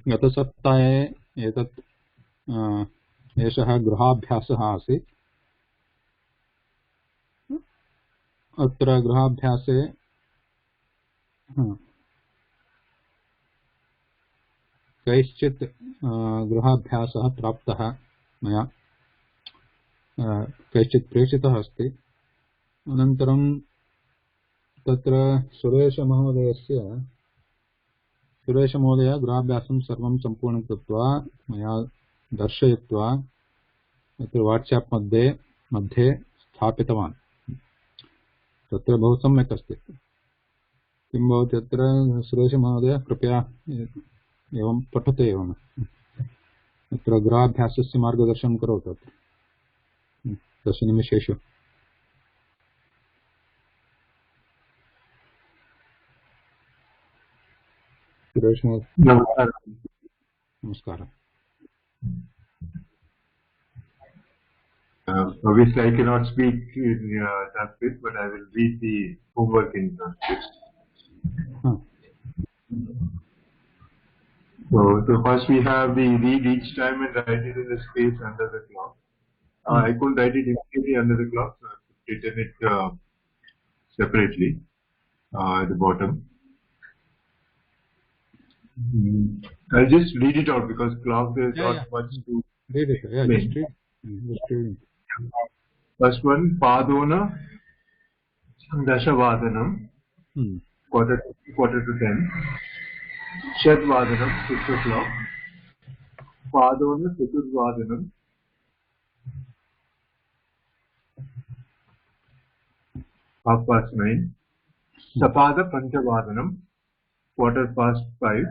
गतसप्ताहे एतत् एषः गृहाभ्यासः आसीत्। अत्र गृहाभ्यासे कैश्चित् गृहाभ्यासः प्राप्तः मया, कैश्चित् प्रेषितः अस्ति। अनन्तरं तत्र सुरेशमहोदय गृहाभ्यासं सर्वं सम्पूर्णं कृत्वा मया दर्शयित्वा तत्र वाट्साप् मध्ये स्थापितवान्। तत्र बहु सम्यक् अस्ति। किं भवति अत्र सुरेशमहोदय कृपया एवं पठतु। एवं अत्र गृहाभ्यासस्य मार्गदर्शनं करोतु अत्र 10 निमेषेषु। सुरेश महोदय नमस्कारः। Obviously, I cannot speak in Sanskrit, but I will read the homework in Sanskrit. So first we have the read each time and write it in the space under the clock. I couldn't write it immediately under the clock, so I have written it separately at the bottom. I'll just read it out because clock there is not much to read it. Yeah, just read. First one, Padona Dashavadanam, quarter to 10. Shadvadanam, 6 o'clock. Padona Chaturvadanam, 9:30. Sapada Panchavadanam, 5:15.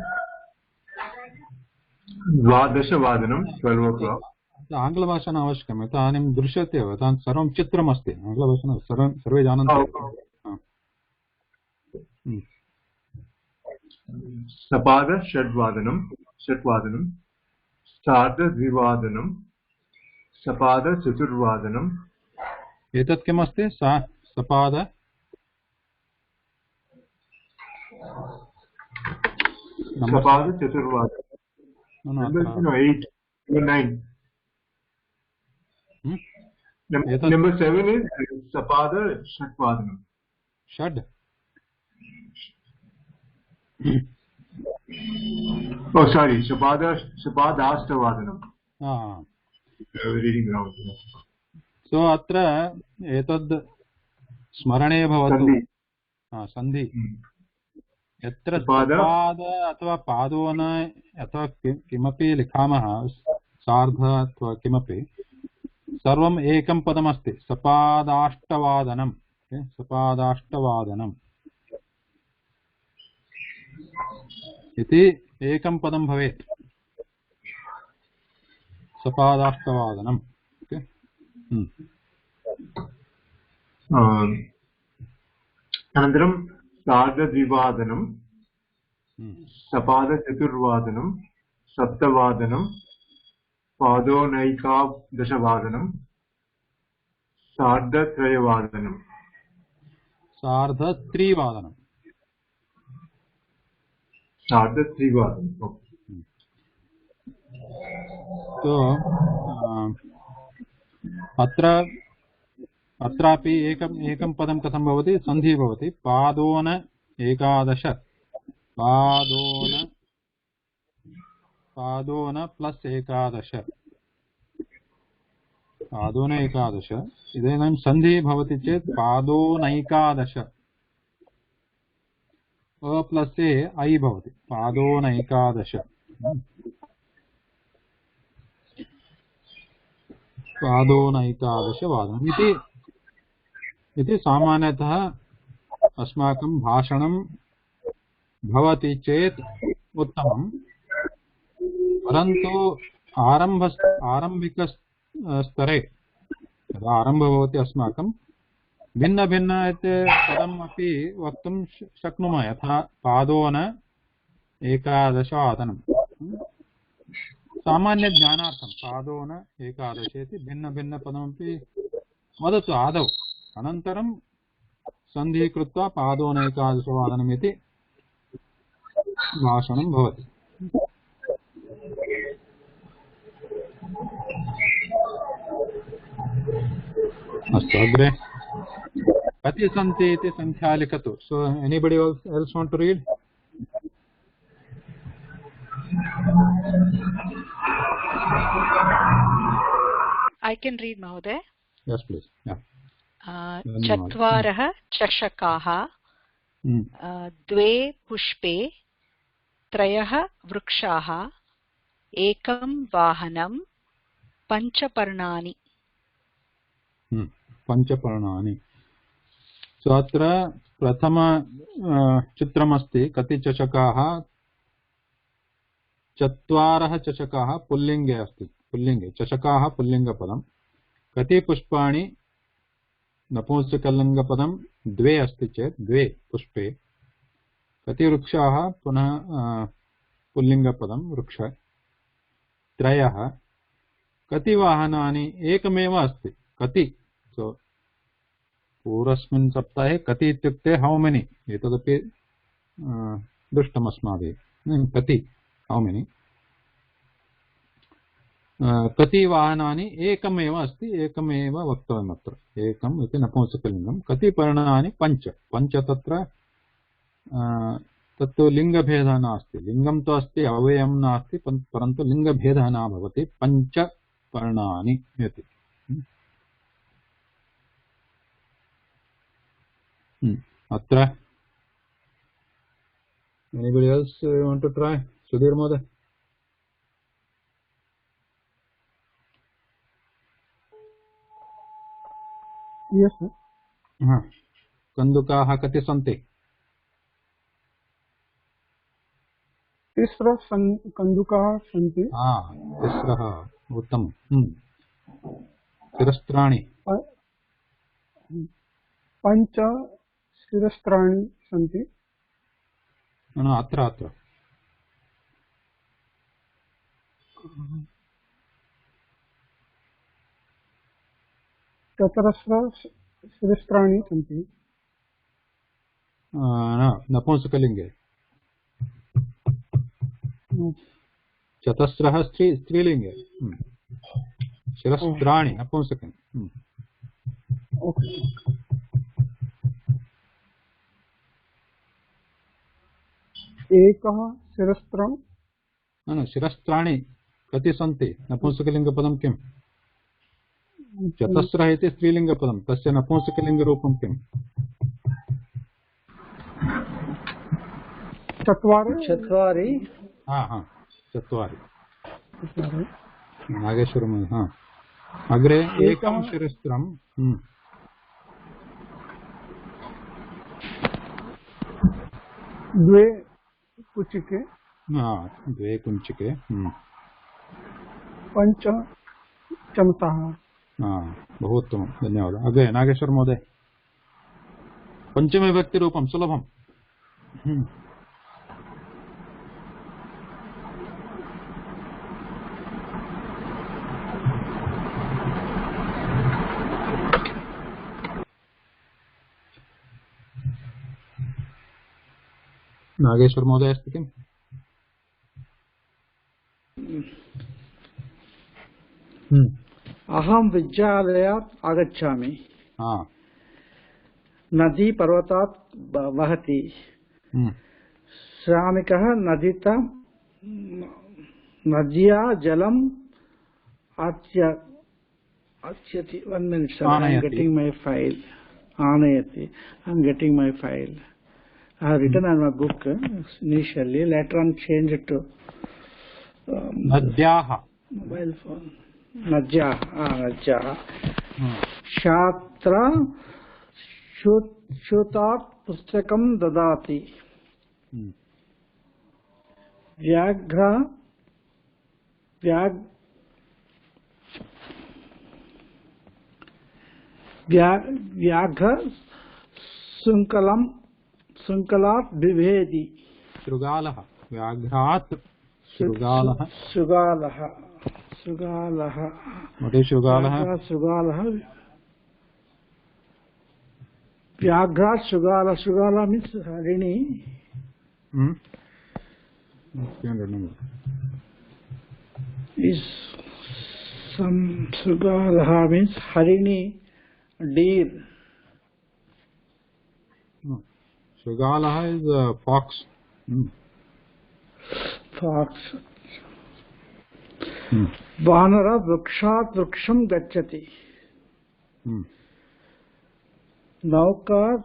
Dvadashavadanam, 12 o'clock. आङ्ग्लभाषा न आवश्यकम्, इदानीं दृश्यते एव, तान् सर्वं चित्रमस्ति। आङ्ग्लभाषा सर्वे जानन्ति। सपाद षड्वादनं सार्धद्विवादनं सपाद चतुर्वादनम्। एतत् किमस्ति? सपाद चतुर्वादनं। 8, 9. Number 7 is Sapada Shadvadanam. Shad. Oh, sorry, Shapadashtavanam. Reading wrong. So अत्र एतद् स्मरणे भवतु। सन्धि यत्र पाद अथवा पादोन अथवा किमपि लिखामः, सार्ध अथवा किमपि, सर्वम् एकं पदमस्ति। सपादाष्टवादनं, सपादाष्टवादनम् इति एकं पदं भवेत्। सपादाष्टवादनम्। अनन्तरं सार्धद्विवादनं, सपादचतुर्वादनं, सप्तवादनं, पादोनैकादशवादनं, सार्धत्रयवादनं, सार्धत्रिवादनं। तो अत्रापि एकं पदं कथं भवति? सन्धिः भवति। पादोन एकादश, पादोन प्लस् एकादश, पादोन एकादश। इदानीं सन्धिः भवति चेत् पादोनैकादश, अ प्लस् ए ऐ भवति। पादोनैकादश, पादोनैकादशवादनम् इति सामान्यतः अस्माकं भाषणं भवति चेत् उत्तमं। परन्तु आरम्भिकस्तरे यदा आरम्भः भवति अस्माकं, भिन्न पदम् अपि वक्तुं शक्नुमः। यथा पादोन एकादशवादनं, सामान्यज्ञानार्थं पादोन एकादश इति भिन्न पदमपि वदतु आदौ, अनन्तरं सन्धिः कृत्वा पादोन एकादशवादनम् इति भाषणं भवति। अस्तु अग्रे कति सन्ति इति संख्या लिखतु। So anybody else want to read? I can read, Mahoday. Yes, please. Yeah. चत्वारः चषकाः, द्वे पुष्पे, त्रयः वृक्षाः, एकं वाहनं, पञ्चपर्णानि। पञ्चपर्णानि। सो अत्र प्रथम चित्रमस्ति। कति चषकाः? चत्वारः चषकाः पुल्लिङ्गे अस्ति। पुल्लिङ्गे चषकाः पुल्लिङ्गपदं। कति पुष्पाणि नपुंसकलिङ्गपदं द्वे अस्ति चेत् द्वे पुष्पे। कति वृक्षाः पुनः पुल्लिङ्गपदं वृक्ष। त्रयः। कति वाहनानि? एकमेव अस्ति। कति? सो पूर्वस्मिन् सप्ताहे कति इत्युक्ते हाउ मेनि एतदपि दृष्टमस्माभिः। कति हाउ मेनि। कति वाहनानि? एकमेव अस्ति। एकमेव वक्तव्यम् अत्र। एकम् इति नपुंसकलिङ्गं। कति पर्णानि? पञ्च। पञ्च तत्र तत्तु लिङ्गभेदः नास्ति। लिङ्गं तु अस्ति, अवयवं नास्ति, परन्तु लिङ्गभेदः न भवति। पञ्च पर्णानि इति। अत्र anybody else want to try? Sudhir Mode. Yes, sir. कन्दुकाः कति सन्ति? तिस्रः कन्दुकाः सन्ति। तिस्रः उत्तमम्। शिरस्त्राणि? पञ्च शिरस्त्राणि सन्ति। अत्र चतुरस्रः शिरस्त्राणि सन्ति। नपुंसकलिङ्गे। चतस्रः स्त्रीलिङ्गे। शिरस्त्राणि नपुंसकम्। एकः शिरस्त्रं। शिरस्त्राणि कति सन्ति? नपुंसकलिङ्गपदं किम्? चतस्रः इति स्त्रीलिङ्गपदं, तस्य नपुंसकलिङ्गरूपं किम्? चत्वारि। चत्वारि। नागेश्वरं। अग्रे एकं शिरस्त्रं। द्वे कुञ्चिके। द्वे कुञ्चिके। पञ्च चमसाः। बहु उत्तमं, धन्यवादः। अग्रे नागेश्वर महोदय। पञ्चमे व्यक्तिरूपं सुलभम्। नागेश्वर महोदय अस्ति किम्? अहं विद्यालयात् आगच्छामि। नदी पर्वतात् वहति। श्रामिकः नद्या जलम् आनयति। 1 minute, sir. I'm getting my file. Anayati. I'm getting my file. I have written on my book initially. Later on, change it to Nadyaha. Mobile phone. Nadyaha. Shatra Shutat Pustakam Dadati. Vyaghra Sunkalat Vivedi. Shrugalaha. Vyagrat Shrugalaha. What is Shrugalaha? Vyagrat Shrugala means Harini. 300 number. Is some Sugalaha means Harini, deer. No. Shugalaha is fox. Fox. Vanara Vrukshat Vruksham Gacchati. Nauka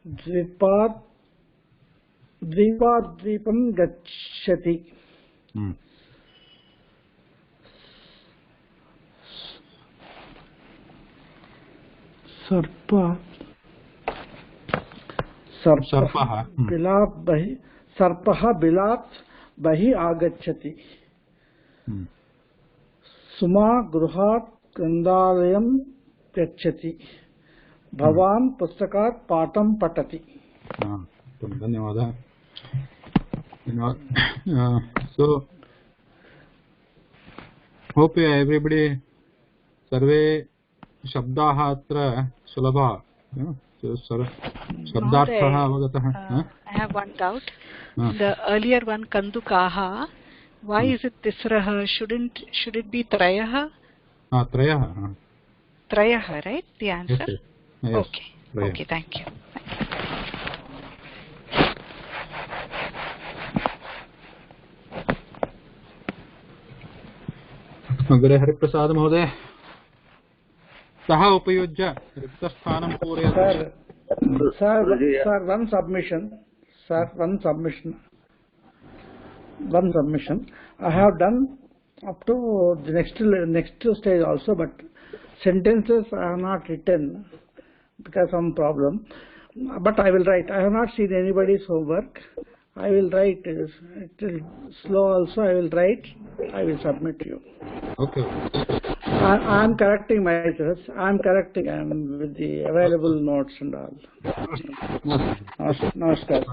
Dvipat Dvipam Gacchati. Sarpa Sarpaha Bilat Bahi Sarpaha Bilat Bahi Agacchati. Suma Gruhat Grandalayam Gacchati. Bhavan Pustakat Patam Patati. धन्यवादः. So hope everybody सर्वे शब्दाः अत्र सुलभः. शब्दार्थः अवगतः. I have one doubt. The earlier one Kandukaha, why is it Tisrah? Should it be Trayah? Trayah. Trayah, right? The answer? Yes. Okay. Trayah. Okay, thank you. अग्रे हरिप्रसाद महोदय. सः उपयुज्य रिक्तस्थानं पूरयति. Sir, one submission. I have done up to the next stage also, but sentences I have not written because some problem. But I will write. I have not seen anybody's homework. I will write. It slow also. I will write. I will submit to you. Okay. I am correcting myself. I am with the available notes and all. Namaskar.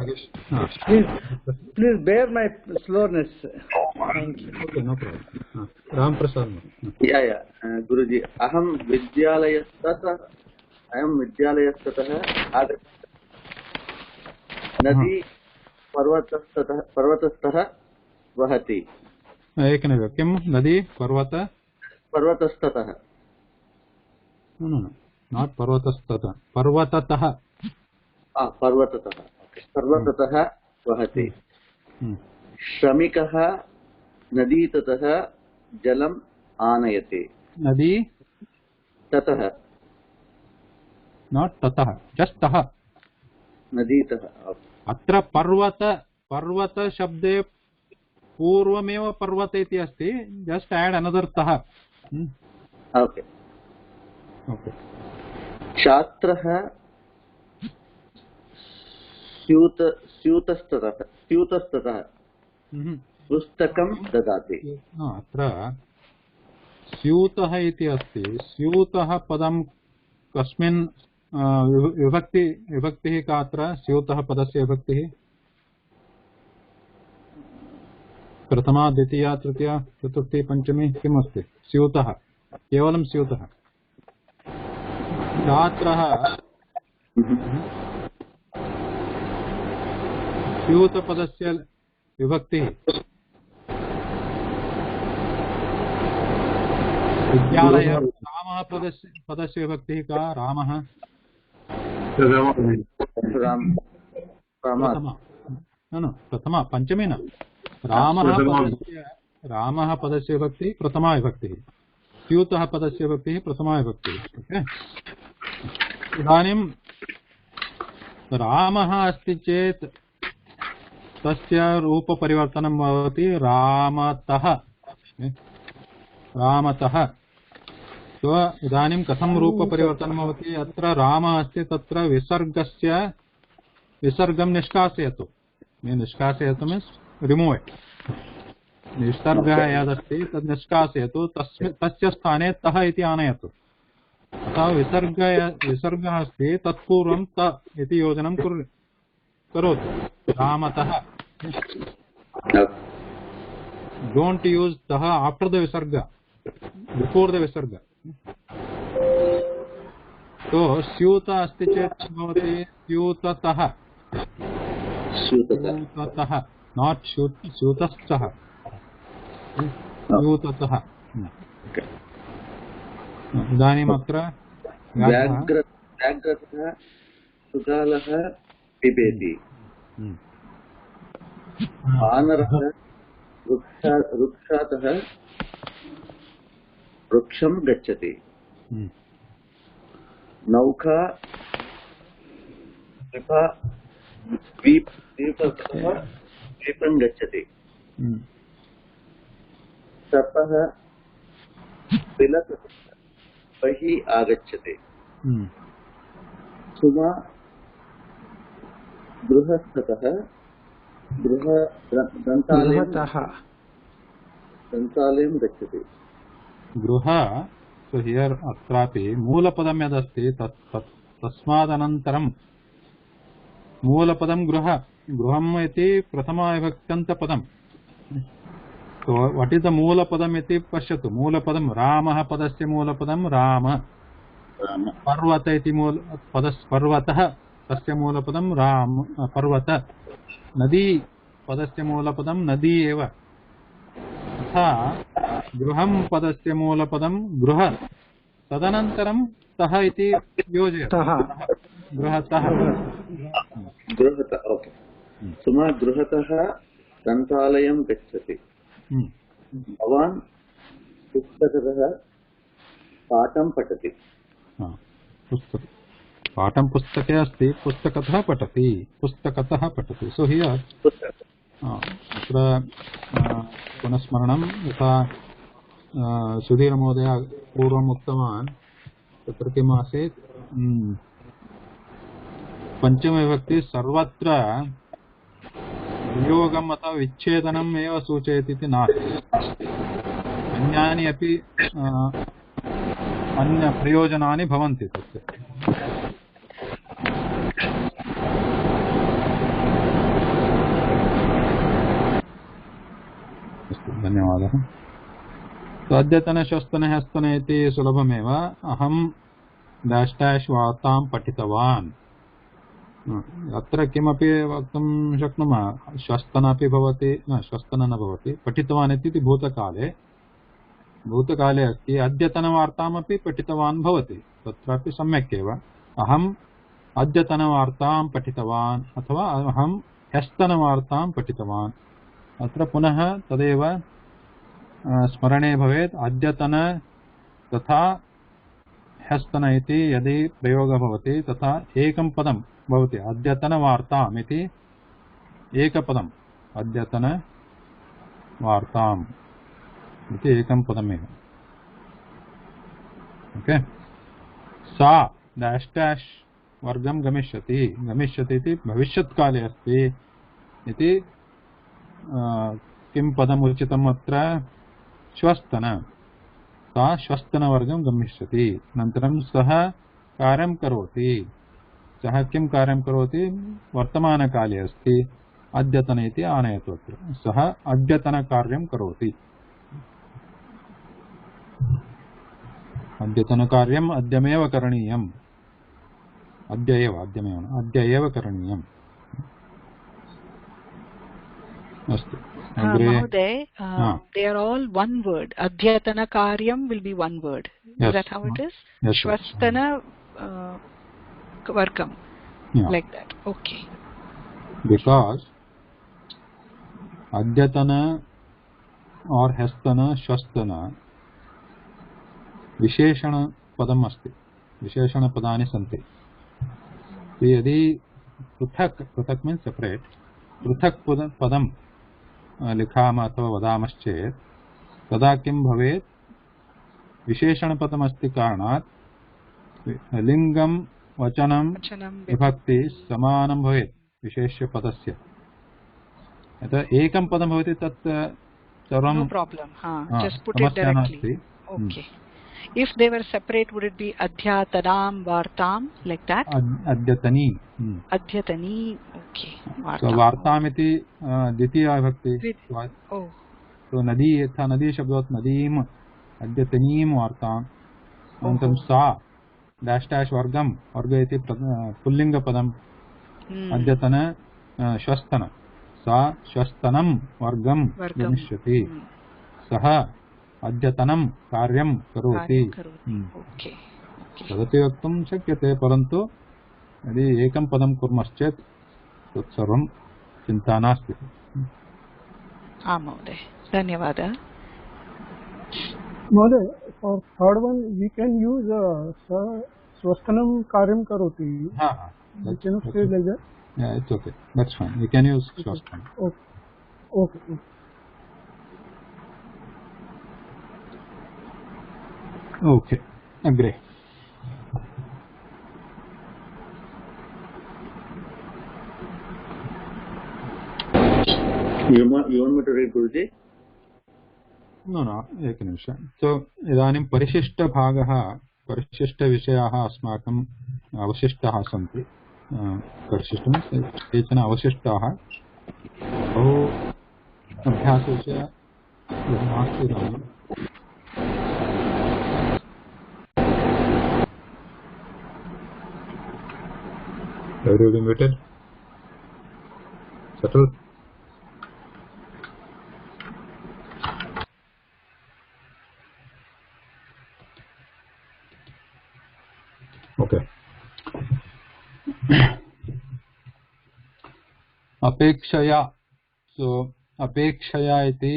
Please bear my slowness. Thank you. Okay, no problem. Ram Prasad. Yeah. Guruji, aham vidyalayastata agacchati. Nadi पर्वतस्थः वहति. एकमेव. किं नदी पर्वतस्थतः. No, not पर्वतस्थतः. पर्वततः वहति. श्रमिकः नदीतटः जलम् आनयति. नदी ततः. not ततः, just तः. नदीतः. अत्र पर्वत शब्दे पूर्वमेव पर्वत इति अस्ति. जस्ट ऐड अनदर तः. ओके. छात्रः स्यूतस्ततः पुस्तकं ददाति. अत्र स्यूतः इति अस्ति. स्यूतः पदं कस्मिन् विभक्तिः का अत्र? स्यूतः पदस्य विभक्तिः प्रथमा द्वितीया तृतीया चतुर्थी पंचमी किम् अस्ति? स्यूतः. केवलं स्यूतः. छात्रः स्यूतपदस्य विभक्तिः. विद्यालयः रामः पदस्य विभक्तिः का? रामः. प्रथमा पंचमी न. रामः पदस्य विभक्तिः प्रथमा विभक्तिः. स्यूतः पदस्य विभक्तिः प्रथमा विभक्तिः. इदानीं रामः अस्ति चेत् तस्य रूपपरिवर्तनं भवति रामतः. तो इदानीं कथं रूपपरिवर्तनं भवति? अत्र रामः अस्ति, तत्र विसर्गं निष्कासयतु. निष्कासयतु मीन्स् रिमूव् इट्. विसर्गः यदस्ति तद् निष्कासयतु. तस्य स्थाने तः इति आनयतु. अतः विसर्गः अस्ति, तत्पूर्वं त इति योजनं करोतु. रामतः. डोंट यूज तः आफ्टर द विसर्ग, बिफोर द विसर्ग. तो स्यूत अस्ति चेत् भवति स्यूततः. नाट् स्यूतस्थः स्यूततः इदानीम् अत्र व्याघ्रतः सुगालः पिबेति वानरः वृक्षातः वृक्षं गच्छति नौका द्वीपतः द्वीपं गच्छति सर्पः बिलतः बहिः आगच्छति सुमा गृहस्थतः ग्रन्थालयं गच्छति गृह सो हियर् अत्रापि मूलपदं यदस्ति तस्मादनन्तरं मूलपदं गृहम् इति प्रथमाविभक्त्यन्तपदम् सो वट् इस् द मूलपदम् इति पश्यतु मूलपदं रामः पदस्य मूलपदं राम पर्वत इति पर्वतः तस्य मूलपदं राम पर्वत नदी पदस्य मूलपदं नदी एव तथा गृहं पदस्य मूलपदं गृह तदनन्तरं तः इति योजयतु गृहतः ओके सुमा गृहतः ग्रन्थालयं गच्छति भवान् पुस्तकतः पाठं पठति पाठं पुस्तके अस्ति पुस्तकतः पठति सो हियर् अत्र पुनस्मरणं यथा सुधीरमहोदय पूर्वम् उक्तवान् तत्र किम् आसीत् पञ्चमविभक्ति सर्वत्र वियोगम् अथवा विच्छेदनम् एव सूचयति इति नास्ति अन्यानि अपि अन्यप्रयोजनानि भवन्ति तस्य धन्यवादः अद्यतनश्वस्तने हस्तने इति सुलभमेव अहं डाश् डाश् वार्तां पठितवान् अत्र किमपि वक्तुं शक्नुमः श्वस्तन अपि भवति श्वस्तन न भवति पठितवान् इति भूतकाले अस्ति अद्यतनवार्तामपि पठितवान् भवति तत्रापि सम्यक् एव अहम् अद्यतनवार्तां पठितवान् अथवा अहं ह्यस्तनवार्तां पठितवान् अत्र पुनः तदेव स्मरणे भवेत् अद्यतन तथा ह्यस्तन इति यदि प्रयोगः भवति तथा एकं पदं भवति अद्यतनवार्ताम् इति एकपदम् अद्यतनवार्ताम् इति एकं पदमेव ओके सा डाश् डाश् वर्गं गमिष्यति इति भविष्यत्काले अस्ति इति किं पदम् उचितम् अत्र श्वस्तन सा श्वस्तनवर्गं गमिष्यति अनन्तरं सः कार्यं करोति सः किं कार्यं करोति वर्तमानकाले अस्ति अद्यतन इति आनयतु अत्र सः अद्यतनकार्यं करोति अद्यतनकार्यम् अद्यमेव करणीयम् अद्य एव करणीयम् अस्तु Mahoday, they are all one word. Adhyatana karyam will be one word. Is that how it is? Yes, Shvastana varkam. Like that. Okay. Because Adhyatana or Hastana, Shvastana विशेषण पदम अस्ति विशेषण पदानि सन्ति यदि पृथक् मीन्स् सेपरेट पृथक् पदं लिखामः अथवा वदामश्चेत् तदा किं भवेत् विशेषणपदमस्ति कारणात् लिङ्गं वचनं विभक्ति समानं भवेत् विशेष्यपदस्य यतः एकं पदं भवति तत् सर्वं समस्या नास्ति Okay. If they were separate, would it be adhyatanam vartam like that? Adhyatani. Adhyatani. Okay. Vartam. So vartam iti dvitiya vibhakti. Oh. So nadi yatha nadi shabdat nadim adhyatanim vartam. Antam sa dash dash vargam varga iti pullinga padam adhyatana shvastana सा श्वस्तनं वर्गं वर्गं गमिष्यति सः अद्यतनं कार्यं करोति okay तदपि वक्तुं शक्यते परन्तु यदि एकं पदं कुर्मश्चेत् तत्सर्वं चिन्ता नास्ति आं महोदय धन्यवादः महोदय for third one we can use swasthanam karyam karoti. We can say like that. Yeah, it's okay. That's fine. You can use swasthanam. Okay. Okay. Agree. You want me to read, Guruji? No, एकनिमिषं. So इदानीं परिशिष्टभागः परिशिष्टविषयाः अस्माकम् अवशिष्टाः सन्ति परिशिष्टं केचन अवशिष्टाः बहु अभ्यासस्य नास्ति इदानीं Everybody muted? Settled? Okay. अपेक्षया सो अपेक्षया इति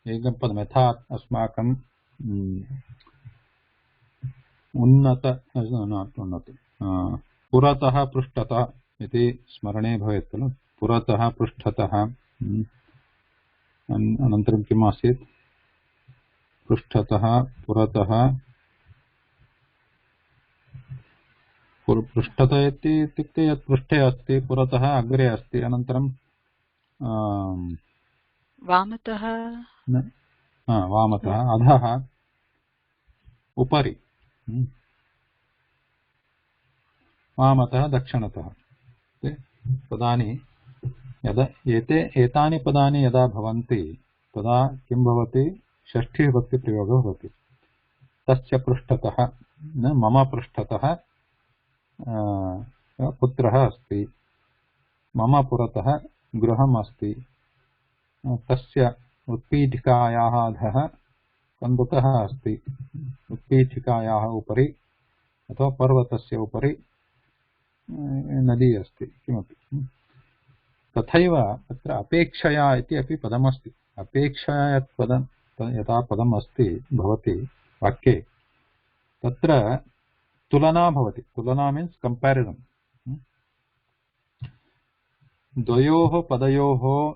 एकं पदं यथा अस्माकं पुरतः पृष्ठतः इति स्मरणे भवेत् खलु पुरतः पृष्ठतः अनन्तरं किम् आसीत् पृष्ठतः पुरतः पृष्ठतः इत्युक्ते यत् पृष्ठे अस्ति पुरतः अग्रे अस्ति अनन्तरं वामतः अधः उपरि वामतः दक्षिणतः पदानि यदा एतानि पदानि यदा भवन्ति तदा किं भवति षष्ठी विभक्ति प्रयोगः भवति तस्य पृष्ठतः न मम पृष्ठतः पुत्रः अस्ति मम पुरतः गृहम् अस्ति तस्य उत्पीठिकायाः अधः कन्दुकः अस्ति उत्पीठिकायाः उपरि अथवा पर्वतस्य उपरि नदी अस्ति किमपि तथैव तत्र अपेक्षया इति अपि पदमस्ति अपेक्षया यत् पदं यथा पदम् अस्ति भवति वाक्ये तत्र तुलना भवति तुलना मीन्स् कम्पेरिसन् द्वयोः पदयोः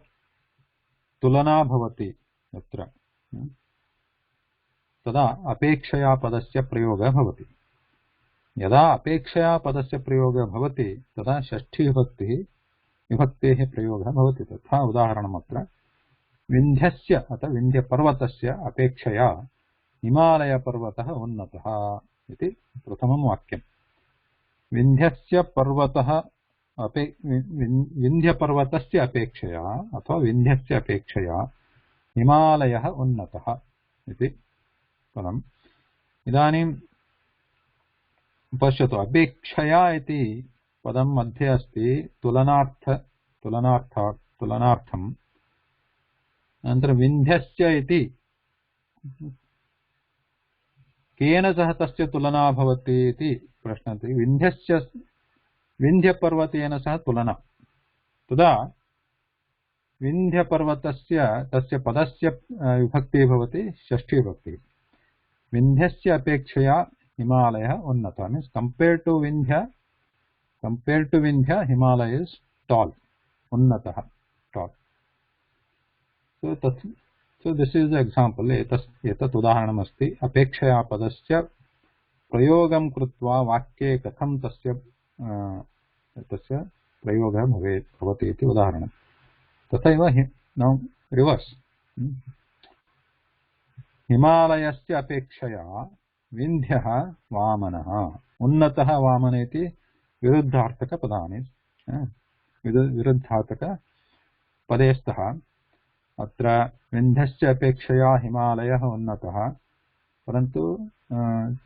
तुलना भवति तत्र तदा अपेक्षया पदस्य प्रयोगः भवति यदा अपेक्षया पदस्य प्रयोगः भवति तदा षष्ठी विभक्तेः प्रयोगः भवति तथा उदाहरणमत्र विन्ध्यस्य अथ विन्ध्यपर्वतस्य अपेक्षया हिमालयपर्वतः उन्नतः इति प्रथमं वाक्यं विन्ध्यस्य पर्वतः विन्ध्यपर्वतस्य अपेक्षया अथवा विन्ध्यस्य अपेक्षया हिमालयः उन्नतः इति पदम् इदानीं पश्यतु अपेक्षया इति पदं मध्ये अस्ति तुलनार्थम् अनन्तरं विन्ध्यस्य इति केन सह तस्य तुलना भवति इति प्रश्नः विन्ध्यपर्वतेन सह तुलना तदा विन्ध्यपर्वतस्य तस्य पदस्य विभक्तिः भवति षष्ठी विभक्तिः विन्ध्यस्य अपेक्षया हिमालयः उन्नतः means compared to Vindhya Himalaya is tall unnatah tall so this is the example etat udaharanam asti apekshaya padasya prayogam krutva vakye katham tasya prayogah bhavati iti udaharanam tathaiva now reverse हिमालयस्य अपेक्षया विन्ध्यः वामनः उन्नतः वामन इति विरुद्धार्थकपदानि विरुद्धार्थकपदे स्तः अत्र विन्ध्यस्य अपेक्षया हिमालयः उन्नतः परन्तु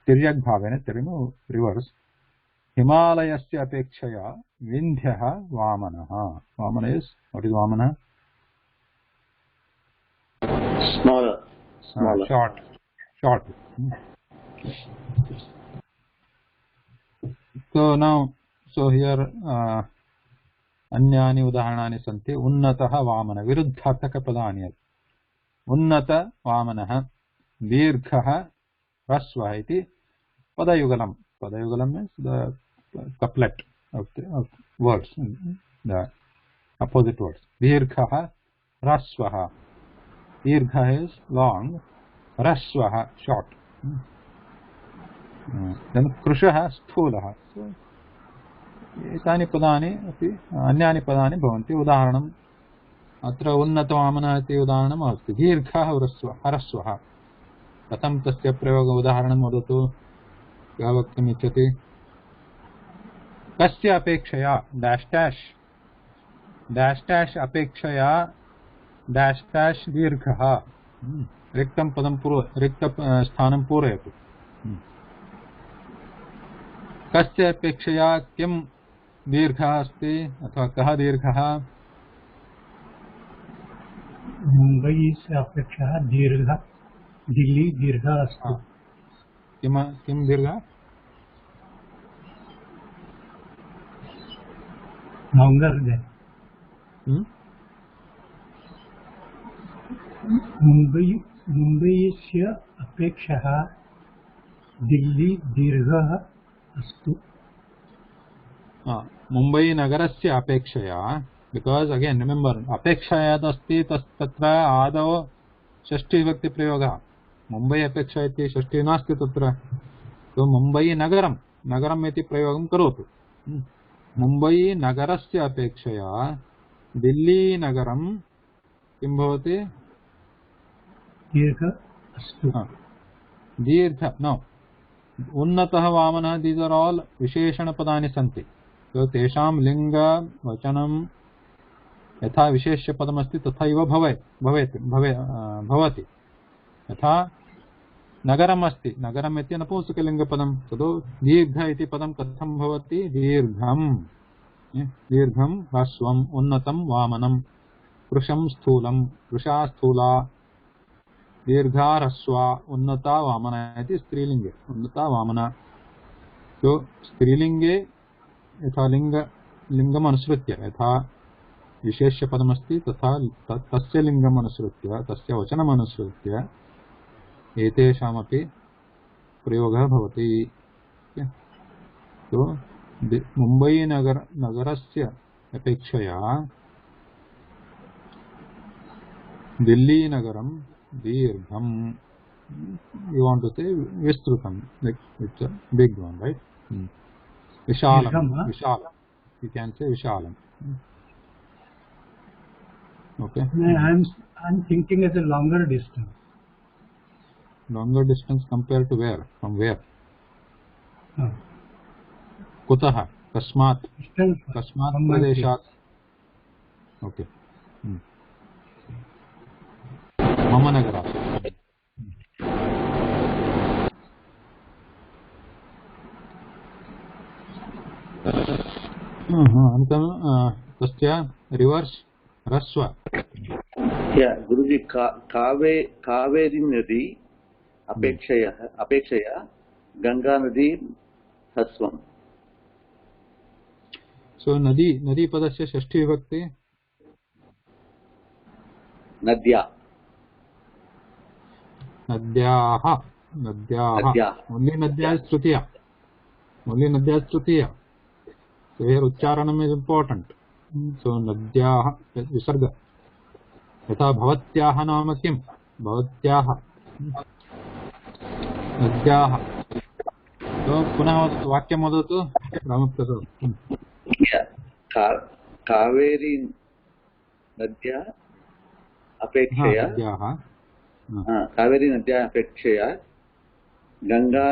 तिर्यग्भावेन rivers हिमालयस्य अपेक्षया विन्ध्यः वामनः वामन इस् व्हाट इस् वामनः Smaller. Smaller. Short. So here अन्यानि उदाहरणानि सन्ति. उन्नतः वामनः विरुद्धार्थकपदानि. उन्नत वामनः, दीर्घः ह्रस्वः इति पदयुगलम्. Padayugalam means the couplet of words, the opposite words. Dirghaha, Rasvaha. Dirgha is long, Rasvaha short. Then Krushaha, Sthulaha. So, एतानि पदानि अपि अन्यानि पदानि भवन्ति. उदाहरणम् अत्र उन्नतवामनः इति उदाहरणम् अस्ति. दीर्घः ह्रस्वः. कथं तस्य प्रयोग उदाहरणं वदतु. क्या वक्तुम् इच्छति? कस्य अपेक्षया डैश डैश अपेक्षया डैश डैश दीर्घः. रिक्तं पदं रिक्त स्थानं पूरयतु. कस्य अपेक्षया किं दीर्घः अस्ति अथवा कः दीर्घः? मुम्बई से अपेक्षया दीर्घ, दिल्ली दीर्घः अस्ति. किं दीर्घः? longer than. मुम्बई से अपेक्षया दिल्ली दीर्घः अस्ति. मुम्बई नगरस्य अपेक्षया, because again remember अपेक्षया अस्ति तत्र आदौ षष्ठी विभक्ति प्रयोगः. मुम्बई अपेक्षा इति षष्ठी नास्ति तत्र. तो मुम्बई नगरम् इति प्रयोगं करोतु. मुम्बई नगरस्य अपेक्षया दिल्ली नगरं किं भवति? दीर्घ नो. उन्नतः वामनः, दीस् आर् आल् विशेषणपदानि सन्ति. तो तेषां लिङ्ग वचनं यथा विशेष्यपदमस्ति तथैव भवति. यथा नगरम् अस्ति, नगरम् इति नपुंसकलिङ्गपदं. ततो दीर्घ इति पदं कथं भवति? दीर्घं ह्रस्वम्, उन्नतं वामनं, कृशं स्थूलं, कृशा स्थूला, दीर्घा ह्रस्वा, उन्नता वामना इति स्त्रीलिङ्गे. उन्नता वामना. तो स्त्रीलिङ्गे यथा लिङ्गमनुसृत्य यथा विशेष्यपदमस्ति तथा तस्य लिङ्गमनुसृत्य तस्य वचनमनुसृत्य एतेषामपि प्रयोगः भवति. तो मुम्बई नगरस्य अपेक्षया दिल्ली नगरं दीर्घं. You want to say विस्तृतं, like it's a big one, right? Vishalam. You can say Vishalam. Okay. I'm thinking as a longer distance. Longer distance compared to where? From where? Kutah? Kasmat? Kasmat Pradeshat. Okay. Mama Nagara. तस्य reverse ह्रस्व. गुरुजी कावेरी नदी अपेक्षया गंगा नदी ह्रस्वम्. सो नदी पदस्य षष्ठी विभक्ति नद्याः. Only नद्याः तृतीया. So here उच्चारणम् is important. So नद्याः विसर्ग. यथा भवत्याः नाम किं? भवत्याः नद्याः. तो पुनः वाक्यं वदतु रामप्रसाद. कावेरी नद्याः अपेक्षया कावेरी नद्याः अपेक्षया गंगा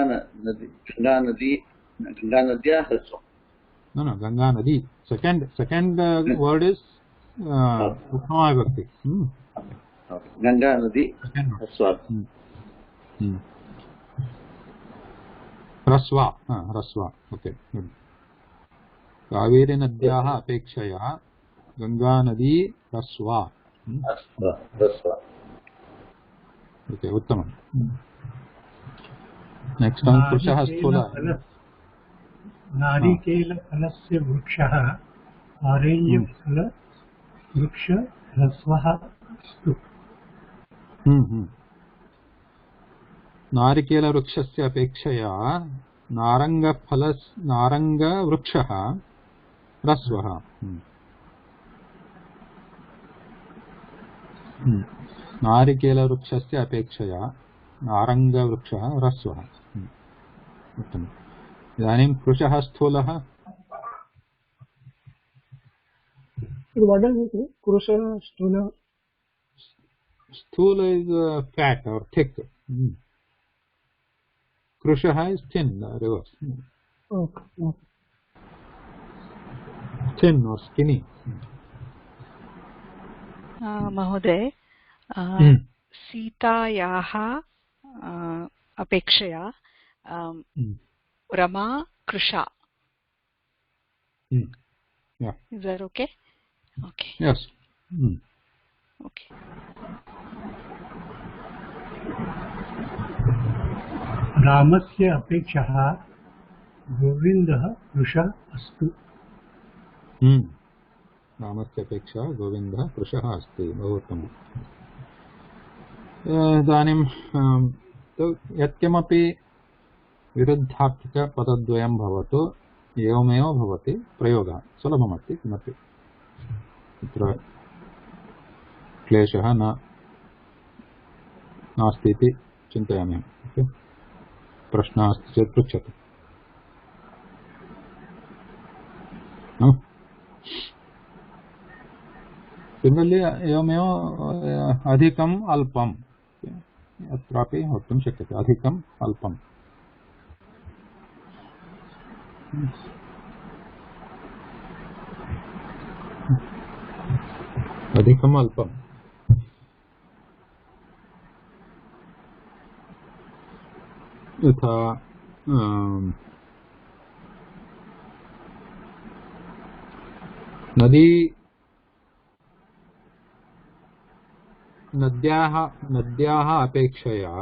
नद्याः ह्रस्वम्. No, Ganga Nadi. Second word is Uttama Vibhakti. Ganga Nadi Hraswa. Hraswa. Okay, good. Kaveri Nadyah Apekshaya Ganga Nadi Hraswa. Hraswa. Okay उत्तमम् नेक्स्ट ऑन पुरुषः स्थूलः नारिकेलफलस्य वृक्षः आरेण्यफलवृक्षह्रस्वः अस्तु। नारिकेलवृक्षस्य अपेक्षया नारङ्गवृक्षः ह्रस्वः। नारिकेलवृक्षस्य अपेक्षया नारङ्गवृक्षः ह्रस्वः। उत्तमम्। इदानीं पुरुषः स्थूलः। स्थूल is fat or thick. Krushaha is thin, reverse. Okay. Thin or skinny. महोदय सीतायाः अपेक्षया Rama कृशा. Yeah. Is that okay? Okay. Yes. Okay. रामस्य अपेक्षया गोविन्दः कृशः अस्तु। रामस्य अपेक्षा गोविन्दः कृशः अस्ति। बहु उत्तमम्। इदानीं यत्किमपि विरुद्धार्थकपदद्वयं भवतु एवमेव भवति प्रयोगः सुलभमस्ति। किमपि तत्र क्लेशः नास्ति इति चिन्तयामि। प्रश्नः अस्ति चेत् पृच्छतु। सिमिलर्ली एवमेव अधिकम् अल्पम् अत्रापि वक्तुं शक्यते। अधिकम् अल्पम्। अधिकम् अल्पम्। यथा नद्याः अपेक्षया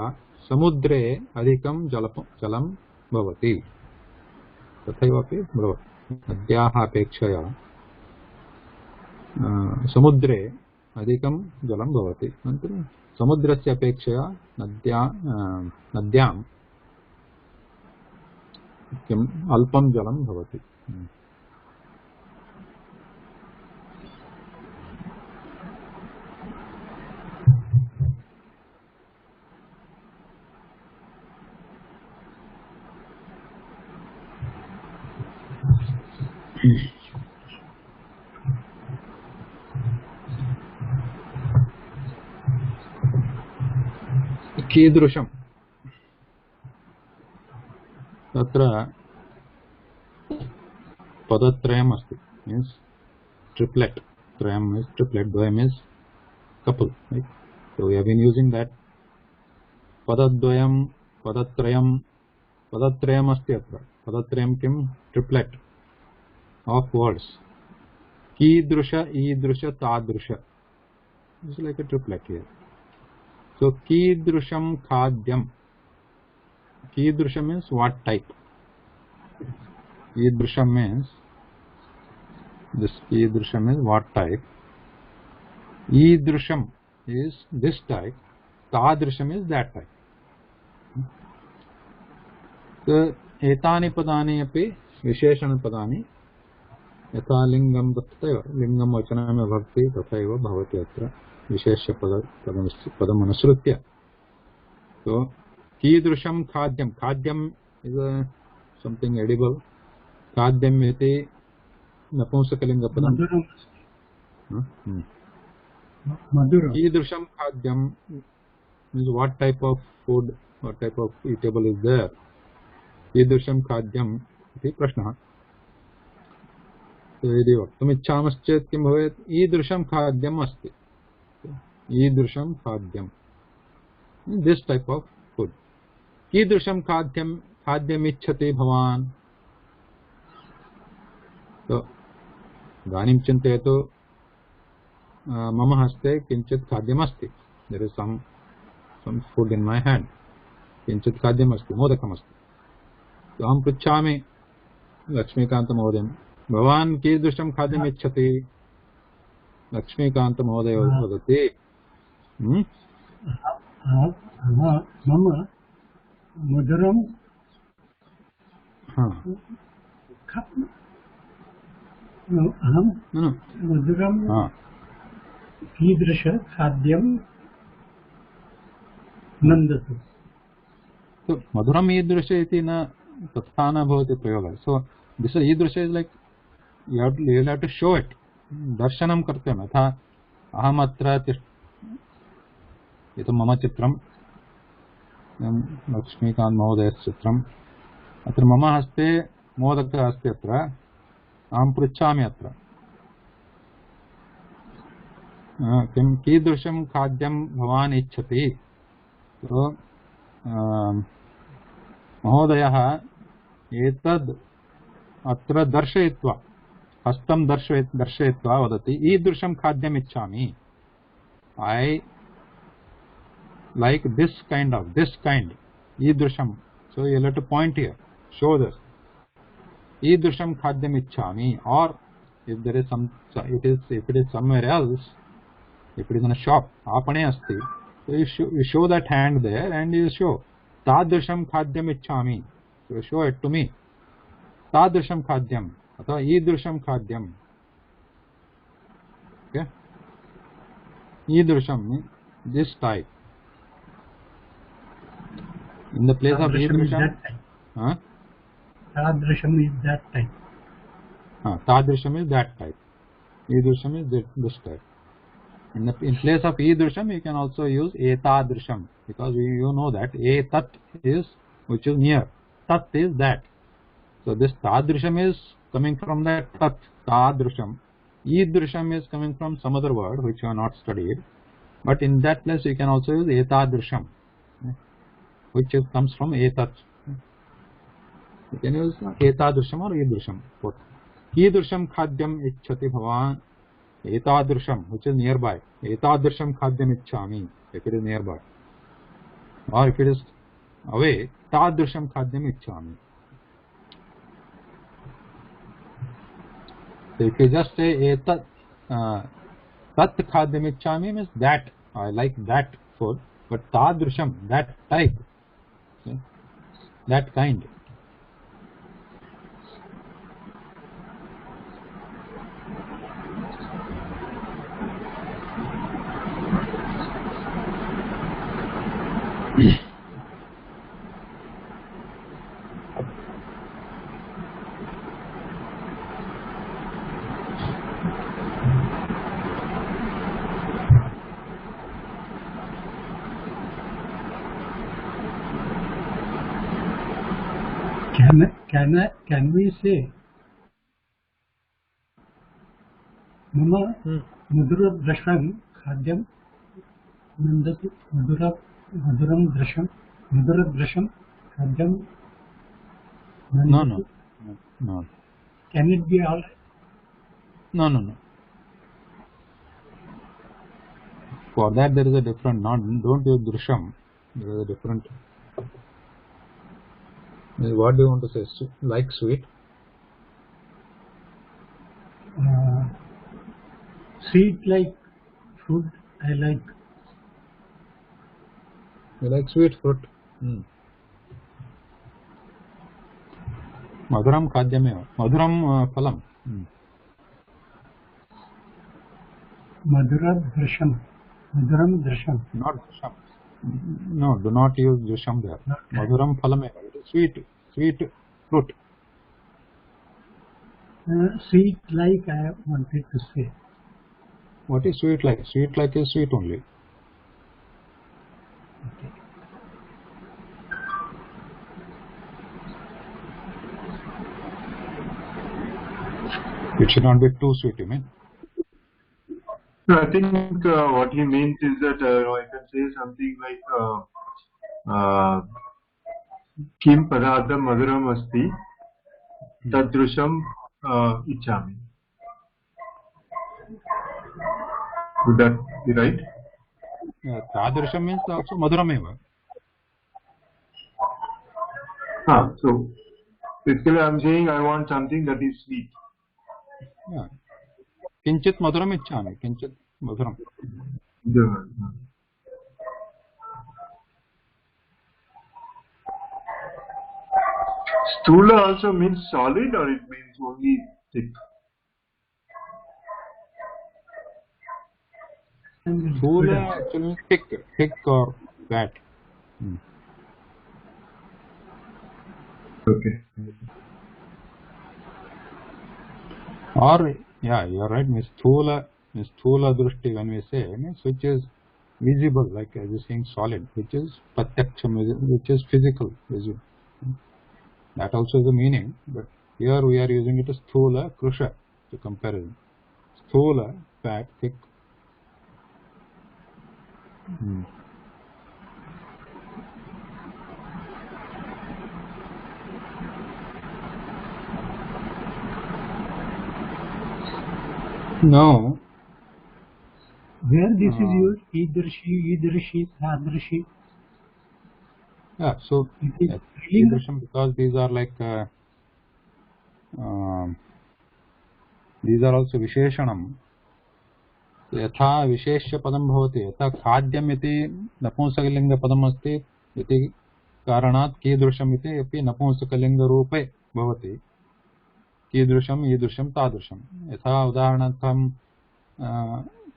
समुद्रे अधिकं जलं भवति। तथैवापि भवति। नद्याः अपेक्षया समुद्रे अधिकं जलं भवति। अनन्तरं समुद्रस्य अपेक्षया नद्यां किम् अल्पं जलं भवति। कीदृशं तत्र पदत्रयम् अस्ति। Means triplet. त्रयम् इस् ट्रिप्लेट, द्वयम् is couple, right? So we have been using that पदद्वयं पदत्रयम् अस्ति अत्र। पदत्रयं किं? Triplet of words. कीदृश, ईदृश, तादृश it's like a triplet here. So कीदृशं खाद्यं। कीदृशं means what type. कीदृशं means this. कीदृशं is what type. ईदृशं is this type. तादृशं is that type. So एतानि पदानि अपि विशेषणपदानि। यथा लिंगं तथैव लिंगं वचनमेव भवति तथैव भवति अत्र विशेष्यपदमनुसृत्य। तो कीदृशं खाद्यं। खाद्यं इज समथिंग एडिबल। खाद्यं इति नपुंसकलिंगपदं। कीदृशं खाद्यं means what type of food, what type of eatable is there. कीदृशं खाद्यम् इति प्रश्नः। यदि वक्तुम् इच्छामश्चेत् किं भवेत्? ईदृशं खाद्यम् अस्ति। ईदृशं खाद्यं दिस टाइप ऑफ फूड। कीदृशं खाद्यम् इच्छति भवान्? तो इदानीं चिन्तयतु मम हस्ते किञ्चित् खाद्यमस्ति। There is some some food in my hand. किञ्चित् खाद्यमस्ति, मोदकमस्ति. तो अहं पृच्छामि लक्ष्मीकान्तमहोदयं, भवान् कीदृशं खाद्यम् इच्छति? लक्ष्मीकान्तमहोदय वदति, मम मधुरं अहं मधुरं कीदृश खाद्यं नन्दतु. So मधुरम ईदृश इति न तथा न भवति प्रयोगः. So this ईदृश is like you have to show it. दर्शनं कर्तव्यम्. यथा अहम् अत्र इदं मम चित्रं, लक्ष्मीकान्त महोदयस्य चित्रम्. अत्र मम हस्ते मोदकः अस्ति. अत्र अहं पृच्छामि अत्र किं कीदृशं खाद्यं भवान् इच्छति? तो महोदयः एतद् अत्र दर्शयित्वा हस्तं दर्शयित्वा वदति, ईदृशं खाद्यम् इच्छामि. I like this kind. ईदृशं. So you have to point here, show this. ईदृशं खाद्यम् इच्छामि. Or if there is if it is somewhere else, if it is in a shop, आपणे अस्ति, so you show that hand there and you show तादृशं खाद्यम् इच्छामि. So you show it to me. तादृशं खाद्यम् अथवा ईदृशं खाद्यम्. Okay? ईदृशं means this type. In the place of ईदृशं, तादृशं is that type. तादृशं is that type. ईदृशं is this type. In place of ईदृशं you can also use etadृशं, because you know that etat is which is near, tat is that. So this tadृशं is coming from that tat, tadृशं. ईदृशं is coming from some other word which you have not studied, but in that place you can also use etadृशं, which comes from etat. You can use etadृशं or ईदृशं. कीदृशं खाद्यम् इच्छति भवान्? एतादृशं, which is nearby. एतादृशं खाद्यम् इच्छामि, if it is nearby. Or if it is away, तादृशं खाद्यम् इच्छामि. So if you just say एतत् tat खाद्यम् इच्छामि means that I like that food, but तादृशं, that type, that kind. Can we say mama madhurabdrasham khadyam nandatu madhuram drasham khadyam nandatu? No. Can it be all? No. For that there is a different, don't use drisham. There is a different. What do you want to say? Like sweet? Sweet like food. I like. You like sweet fruit? Madhuram khadyameva. Madhuram phalam. Madhuram drasham. Not drasham. No, do not use drasham there. Madhuram phalameva. Sweet fruit. Sweet like I wanted to say. What is sweet like? Sweet like is sweet only. Okay. It should not be too sweet, you mean? No, I think what he means is that I can say something like किं पदार्थं मधुरम् अस्ति तदृशं इच्छामि. Would that be right? Tadrisham means also Madhurameva. So basically I'm saying I want something that is sweet. Yeah. Kinchit Madhuram ichchami. Kinchit Madhuram. Stula also means solid, or it means only thick? Stula actually means thick or fat. Okay. Or yeah, you're right. Means Sthula Drushti, when we say, means which is visible, like as you're saying solid, which is Pratyaksham, which is physical, visible. That also is a meaning, but here we are using it as Sthula Krusha to comparison. Sthula, fat, thick. No. Where this is used, Idrishi, Adrishi. Yeah, so Idrisham, because these are like these are also Visheshanam. यथा विशेष्य पदम भवति यथा खाद्यम इति नपुंसकलिंग पदम अस्ति इति कारणात् कीदृशम इति अपि नपुंसकलिंग रूपे भवति कीदृशम ईदृशम तादृशम यथा उदाहरणार्थं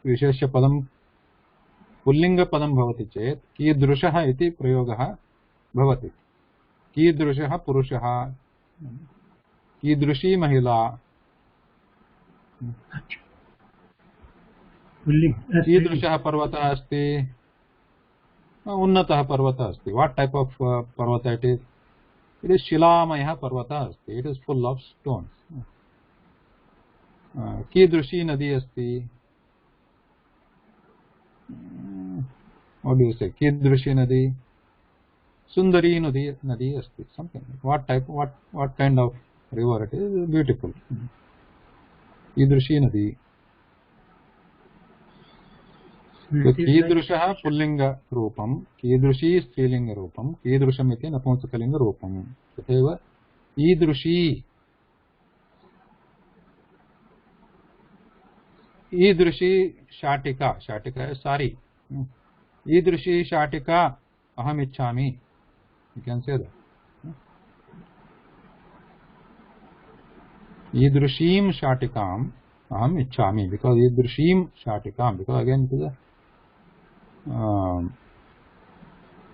विशेष्य पदम पुल्लिंग पदम भवति चेत् कीदृशः इति प्रयोगः भवति कीदृशः पुरुषः कीदृशी महिला कीदृशः पर्वतः अस्ति उन्नतः पर्वतः अस्ति what type of पर्वतः it is शिलामयः पर्वतः अस्ति it is full of stones कीदृशी नदी अस्ति what do you say कीदृशी नदी सुंदरी नदी अस्ति something what type what kind of river it is beautiful कीदृशी नदी कीदृशः पुल्लिंग रूपम कीदृशी स्त्रीलिंग रूपम कीदृशम इति नपुंसकलिंग रूपम तथैव ईदृशी शाटिका शाटिका सारी ईदृशी शाटिका अहम इच्छामि you can say that ईदृशीं शाटिकाम् अहम इच्छामि because ईदृशीं शाटिकाम् because again it is a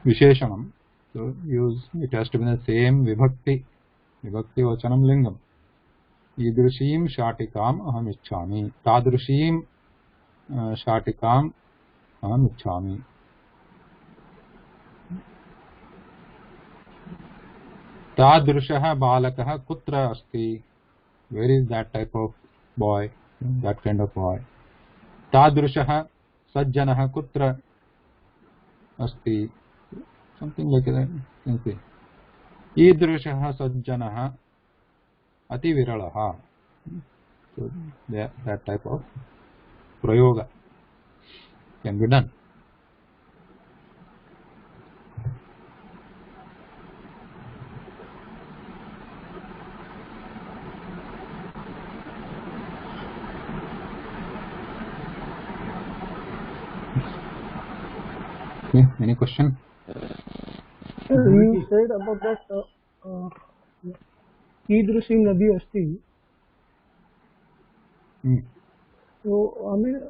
Visheshanam, so use it has to be the same vibhakti vachanam lingam. Idrishim shatikam aham ichchami tadrishim shatikam aham ichchami. Tadrushah balakah kutra asti. Where is that type of boy, that kind of boy? Tadrushah sajjanah kutra अस्ति something like that you can say ईदृशः सज्जनः अति विरलः so that type of prayoga can be done Okay, any question? You said about that Idrushi Nadi Asti. So, I mean,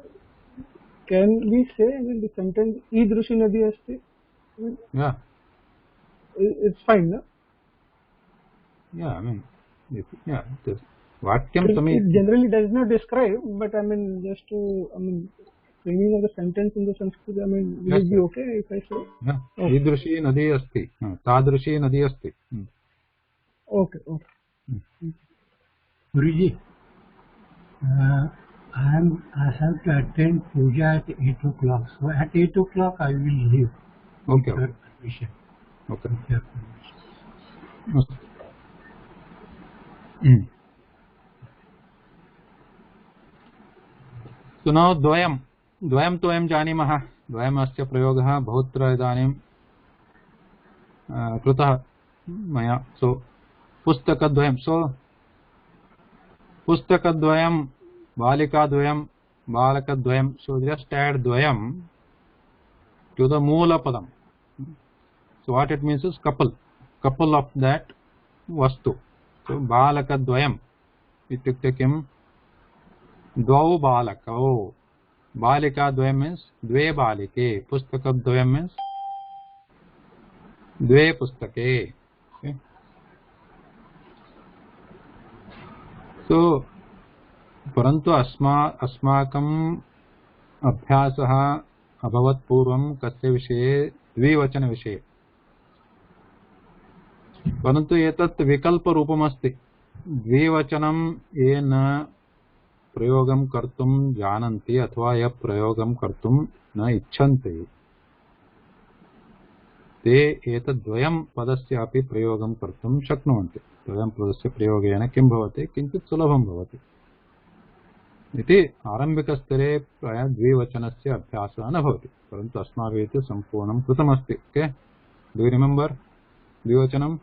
can we say, I mean, the sentence Idrushi Nadi Asti? Yeah. It's fine, no? Yeah, I mean, yeah, Vakyam it generally does not describe, but I mean, just to, I mean, meaning of the sentence in the Sanskrit, I mean, will it be okay if I say? Yeah. Idrushi nadi asti. Tadrushi nadi asti. Okay. Guruji, I have to attend puja at 8 o'clock. So at 8 o'clock I will leave. Okay. Permission. Okay. So now Dvayam तो वयं जानीमः द्वयमस्य प्रयोगः बहुत्र इदानीं कृतः मया. सो पुस्तकद्वयं, सो पुस्तकद्वयं, बालिकाद्वयं, बालकद्वयं. So just add dvayam to the moola padam. So what it means is couple of that vastu. So balakadvayam ityukte kim? Dvau balakau. Balikadvayam means dve balike. Pustakadvayam means dve pustake. Okay. So परंतु अस्माकम् अभ्यासः अभवत् पूर्वं कस्य विषये? द्विवचन विषये. परन्तु एतत् विकल्परूपमस्ति. द्विवचनं ये न प्रयोगं कर्तुं जानन्ति अथवा ये प्रयोगं कर्तुं न इच्छन्ति ते एतद्द्वयं पदस्य अपि प्रयोगं कर्तुं शक्नुवन्ति. द्वयं पदस्य प्रयोगेन किं भवति? किञ्चित् सुलभं भवति इति. आरम्भिकस्तरे प्रायः द्विवचनस्य अभ्यासः न भवति, परन्तु अस्माभिः तु सम्पूर्णं कृतमस्ति. ओके, डू यू रिमेम्बर् द्विवचनम्?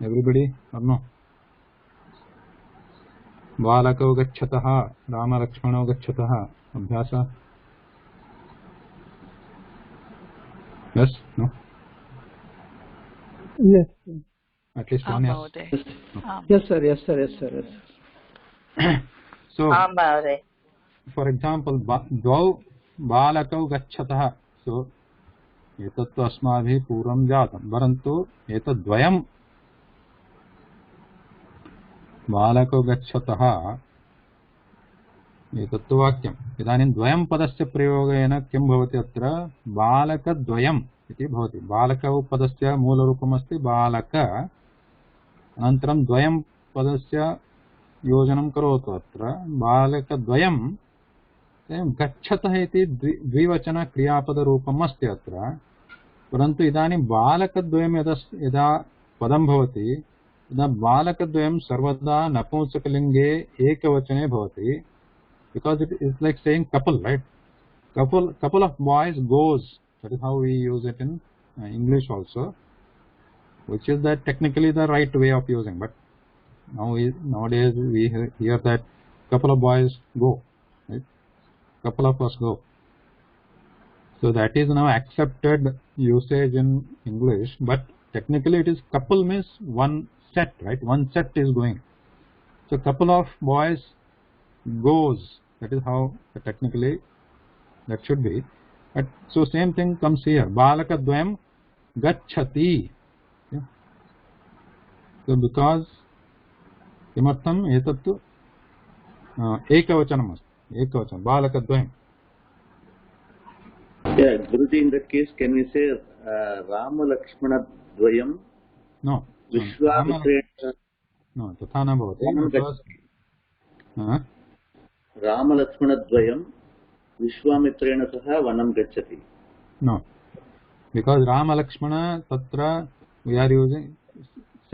Everybody are no? बालकौ गच्छतः, रामलक्ष्मणौ गच्छतः. अभ्यासः? Yes, no? Yes. At least one yes. Yes, sir. Yes, sir. Yes, sir. Yes. So, for example, dvau balakau gachatah. So, एतत् तु अस्माभिः पूर्वं जातं, परन्तु एतद्द्वयं बालकौ गच्छतः एतत् तु वाक्यम्. इदानीं द्वयं पदस्य प्रयोगेन किं भवति? अत्र बालकद्वयम् इति भवति. बालकौ पदस्य मूलरूपमस्ति बालक, अनन्तरं द्वयं पदस्य योजनं करोतु. अत्र बालकद्वयं गच्छतः इति द्विवचन क्रियापदरूपम् अस्ति अत्र. परन्तु इदानीं बालकद्वयं यदा पदं भवति तदा बालकद्वयं सर्वदा नपुंसकलिङ्गे एकवचने भवति. Because it is like saying couple, right? couple of boys goes. That is how we use it in English also, which is that technically the right way of using. But nowadays we hear that couple of boys go, right? Couple of us go. So that is now accepted usage in English, but technically it is couple means one set, right? One set is going. So couple of boys goes. That is how technically that should be. But so same thing comes here. Balakadvayam gacchati. Yeah. So because किमर्थम् एतत्तु एकवचनम् अस्ति. एकवचनं बालकद्वयम्. Yeah, Guruji, in that case, can we say Rama Lakshmana Dvayam? No. Vishwamitrena. No, तथा न भवति. Rama Lakshmana Dvayam Vishwamitrena saha vanam gacchati. No, because Rama Lakshmana tatra we are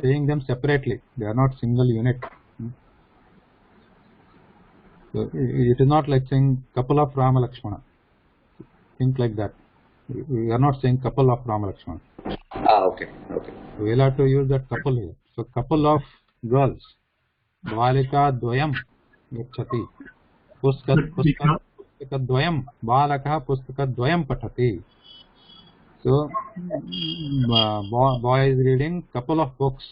saying them separately. They are not single unit. So it is not like saying couple of Rama Lakshmana. Think like that. We are not saying couple of Rama Lakshmana. Okay. We will have to use that couple here. So couple of girls. Balika Dvayam gacchati. Pustakadvayam. Balakah Pustakadvayam patati. So boy is reading couple of books.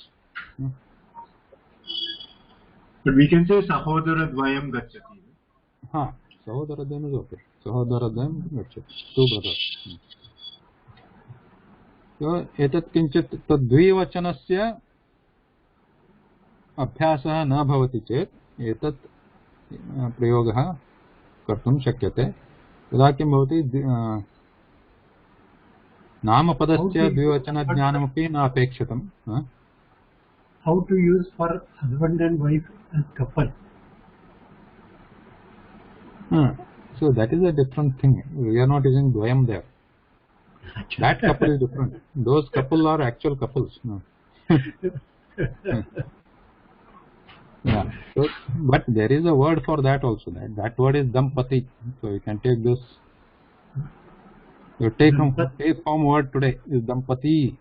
But we can say Sahodaradvayam gacchati. Sahodaradvayam is okay. Sahodaradvayam gacchati. Two brothers. So एतत् किञ्चित् तद्विवचनस्य अभ्यासः न भवति चेत् एतत् प्रयोगः कर्तुं शक्यते. तदा किं भवति? नामपदस्य द्विवचनज्ञानमपि न अपेक्षितम्. How to use for husband and wife as couple? So that is a different thing. We are not using dvayam there. That couple is different. Those couple are actual couples. No. Yeah. So, but there is a word for that also. That word is dampati. So you can take this You take home word today is dampati.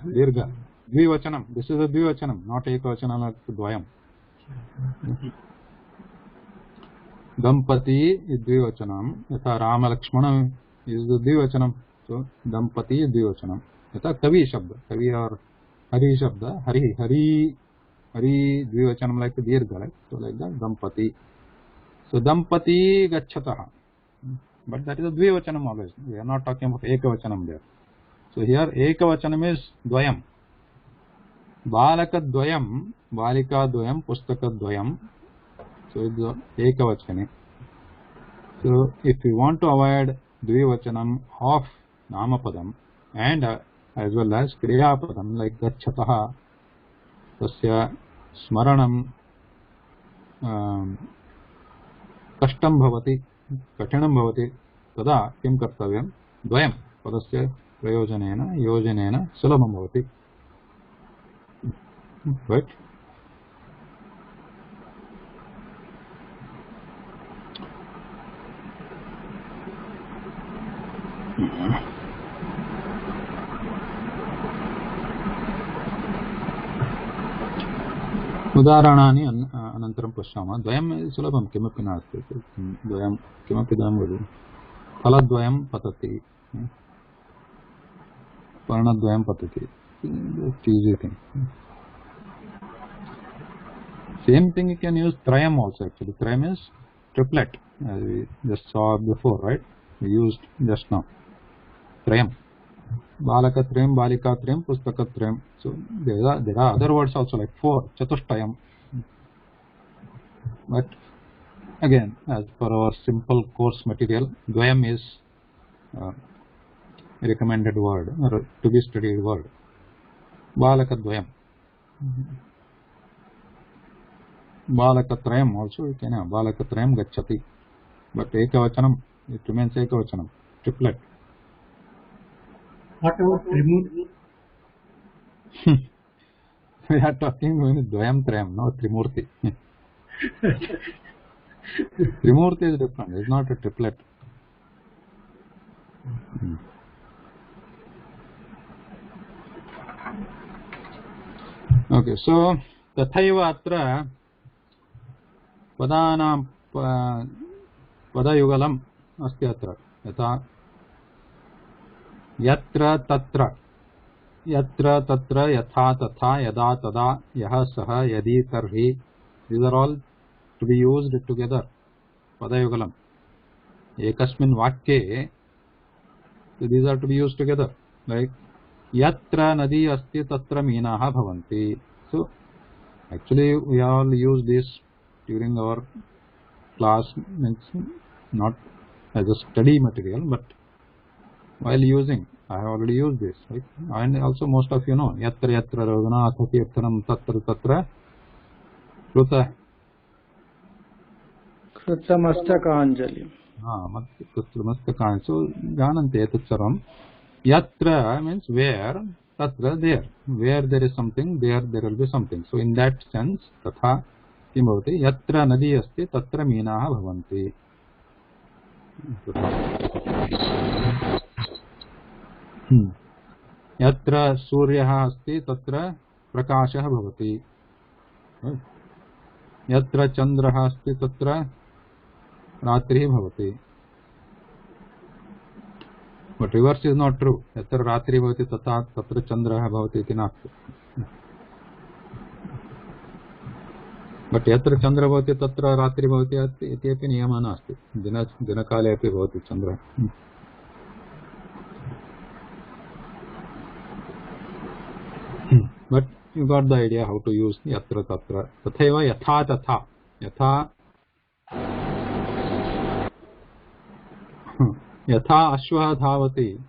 Dirgha. Dvivachanam. This is a dvivachanam, not ekavachanam like dvayam. Dampati is dvivachanam. Yatha Rama Lakshmana is the dvivachanam. So dampati is dvivachanam. Yatha kavi shabda. Kavi or hari shabda. Hari dvivachanam like dirgha, right? So like that dampati. So dampati gacchataha. But that is a dvivachanam always. We are not talking about ekavachanam there. So here ekavachanam is dvayam. Balakadvayam, balikadvayam, pustakadvayam. So it's ekavachane. So if you want to avoid dvivachanam of namapadam and as well as kriyapadam like gacchataha, tasya smaranam kashtam bhavati, कठिनं भवति तदा किं कर्तव्यं द्वयं पदस्य प्रयोजनेन योजनेन सुलभं भवति right उदाहरणानि अनन्तरं पश्यामः द्वयं सुलभं किमपि नास्ति द्वयं किमपि द्वयं वदतु फलद्वयं पतति पर्णद्वयं पतति easy thing same thing you can use trayam also actually trayam is triplet as we just saw before right we used just now trayam balakatrayam balikatrayam pustakatrayam so there are other words also like four chatushtayam but again as per our simple course material dvayam is a recommended word or to be studied word balakadvayam balakatrayam also you can have balakatrayam gacchati but ekavachanam it remains ekavachanam triplet. What about Trimurti? We are talking about Dvayam Trayam, not Trimurti. Trimurti is different, it's not a triplet. Okay, so Tathaiva Atra Padanam Padayugalam Asti Atra Yatha Yatra Tatra Yatra Tatra Yatha Tatha Yada Tada Yaha Saha Yadi Tarhi. These are all to be used together. Padayugalam. Ekasmin Vakye. So these are to be used together. Like Yatra Nadi Asti Tatra Minaha Bhavanti. So actually we all use this during our class, means not as a study material, but while using, I have already used this, right? And also most of you know, yatra yatra raghunath kirtanam tatra tatra kruta Krutamastakāñjali. Krutamastakāñjali. So janante etat sarvam. Yatra means where, tatra there. Where there is something, there will be something. So in that sense, tatha किं भवति यत्र नदी अस्ति तत्र मीनाः भवन्ति यत्र सूर्यः अस्ति तत्र प्रकाशः भवति यत्र चन्द्रः अस्ति तत्र रात्रिः भवति but reverse is not true यत्र रात्रिः भवति तथा तत्र चन्द्रः भवति इति नास्ति बट यत्र चन्द्रः भवति तत्र रात्रिः भवति इति अपि नियमः नास्ति दिनकाले अपि भवति चन्द्रः but you got the idea how to use yatra tatra tathaiva yatha tatha yatha yatha ashvah dhavati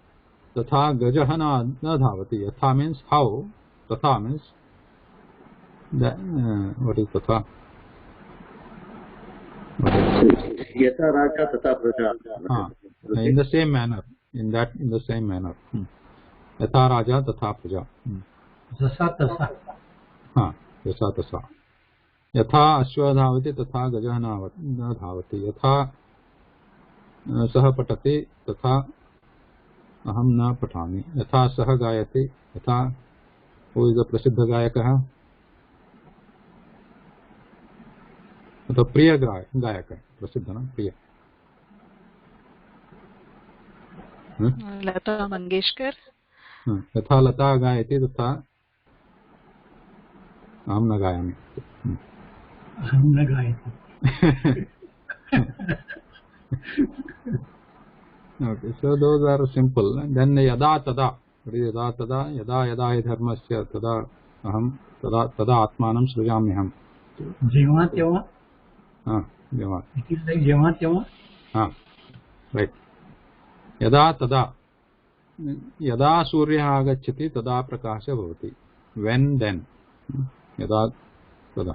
tatha gajah na dhavati yatha means how tatha means that, what is tatha yatha raja tatha praja in the same manner in the same manner yatha raja tatha praja जसा तसा हाँ जसा तसा यथा अश्वः धावति तथा गजः न धावति यथा सः पठति तथा अहं न पठामि। यथा सः गायति, यथा हू इस् अ प्रसिद्ध गायकः, अथवा प्रिय गायक, प्रसिद्ध न प्रिय, लता मंगेशकर। यथा लता गायति तथा अहं न गायामि। अहं न गायति। Okay, so those are simple. Then yada tada, yada tada, yada yada hi dharmasya tada aham tada tada atmanam srujamyaham. जेव्हा तेव्हा. जेव्हा. It is like जेव्हा तेव्हा. Right. यदा तदा, यदा सूर्यः आगच्छति तदा प्रकाशः भवति. When, then. यदा तदा.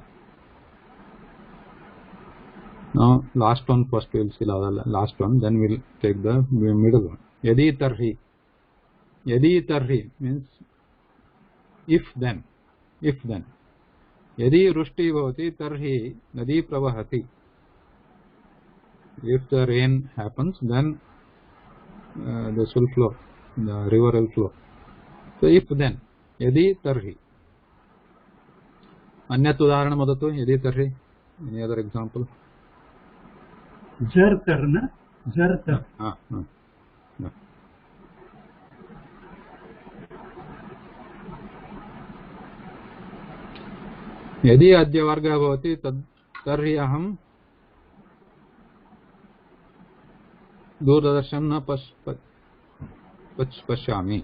Now last one first, we'll see last one, then we'll take the middle one. Yadi tarhi. Yadi tarhi means if then. If then. Yadi rushti bhavati tarhi nadi pravahati. If the rain happens, then this will flow, the river will flow. So if then, yadi tarhi. Anyat udaharanam vadatu, yadi tarhi. Any other example? जर तर ना, जर तर. यदि अद्य वर्गः भवति तर्हि अहं दूरदर्शनं न पश्यामि.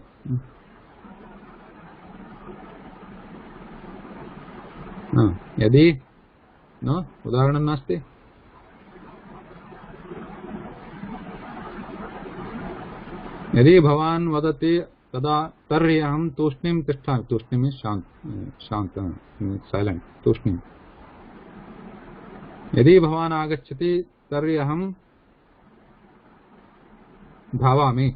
यदि न उदाहरणं नास्ति. यदि भवान् वदति तदा तर्हि अहं तूष्णीं तिष्ठामि. तूष्णीं शान्त सैलेंट तूष्णीं. यदि भवान् आगच्छति तर्हि अहं धावामि.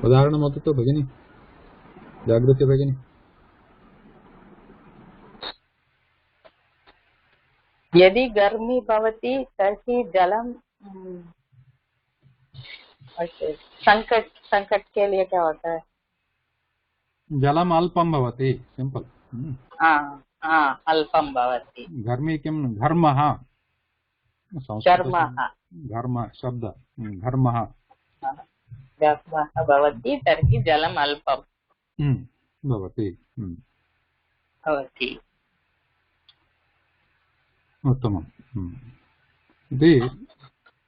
उदाहरणं वदतु भगिनी, जागृति भगिनी. यदि गर्मी भवति तर्हि जलम संकट के लिए क्या होता है? जलम अल्पम भवति. सिंपल. अल्पम भवति. गर्मी किं घर्मः. घर्म शब्द घर्मः. घर्मः भवति तर्हि जलम अल्पम भवति. भवति. उत्तमम्.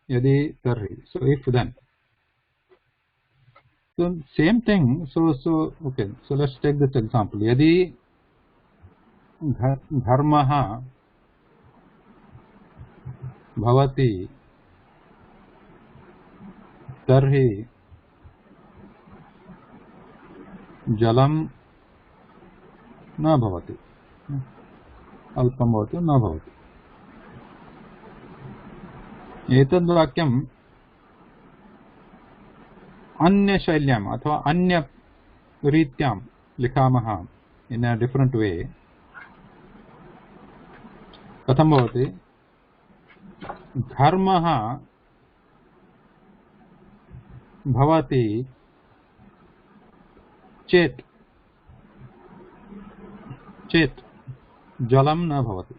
यदि तर्हि. So if then. So same thing. So okay. So let's take this example. यदि धर्मः भवति तर्हि जलं न भवति. अल्पं भवति न भवति. एतद् वाक्यम् अन्य शैल्याम् अथवा अन्य रीत्यां लिखामः in a different way. कथं भवति? धर्मः भवति चेत् जलं न भवति.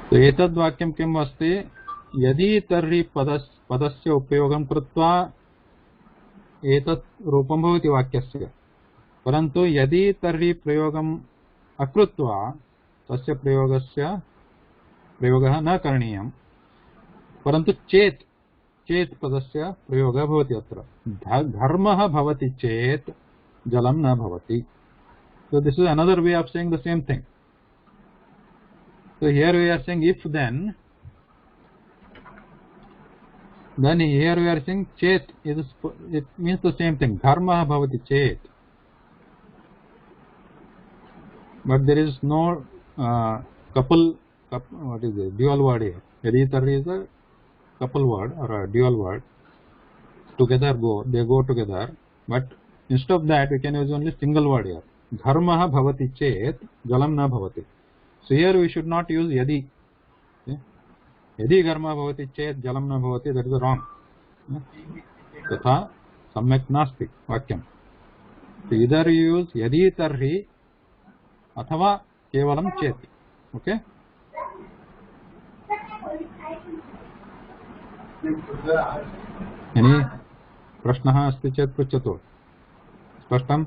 तो एतद् वाक्यं किम् अस्ति? यदि तर्हि पदस्य उपयोगं कृत्वा एतत् रूपं भवति वाक्यस्य. परन्तु यदि तर्हि प्रयोगम् अकृत्वा तस्य प्रयोगः न करणीयं. परन्तु चेत् पदस्य प्रयोगः भवति अत्र. धर्मः भवति चेत् जलं न भवति. So this is another way of saying the same thing. So here we are saying if then here we are saying chet it means the same thing. Dharma bhavati chet. But there is no what is it? Dual word here. Yadi tarhi is a couple word or a dual word. Together they go together. But instead of that we can use only single word here. घर्मः भवति चेत् जलं न भवति. So here we should not use यदि. यदि घर्मः भवति चेत् जलं न भवति, that is wrong. तथा सम्यक् नास्ति वाक्यं. So either you use यदि तर्हि अथवा केवलं चेत्. Okay. any प्रश्नः अस्ति चेत् पृच्छतु. स्पष्टम्?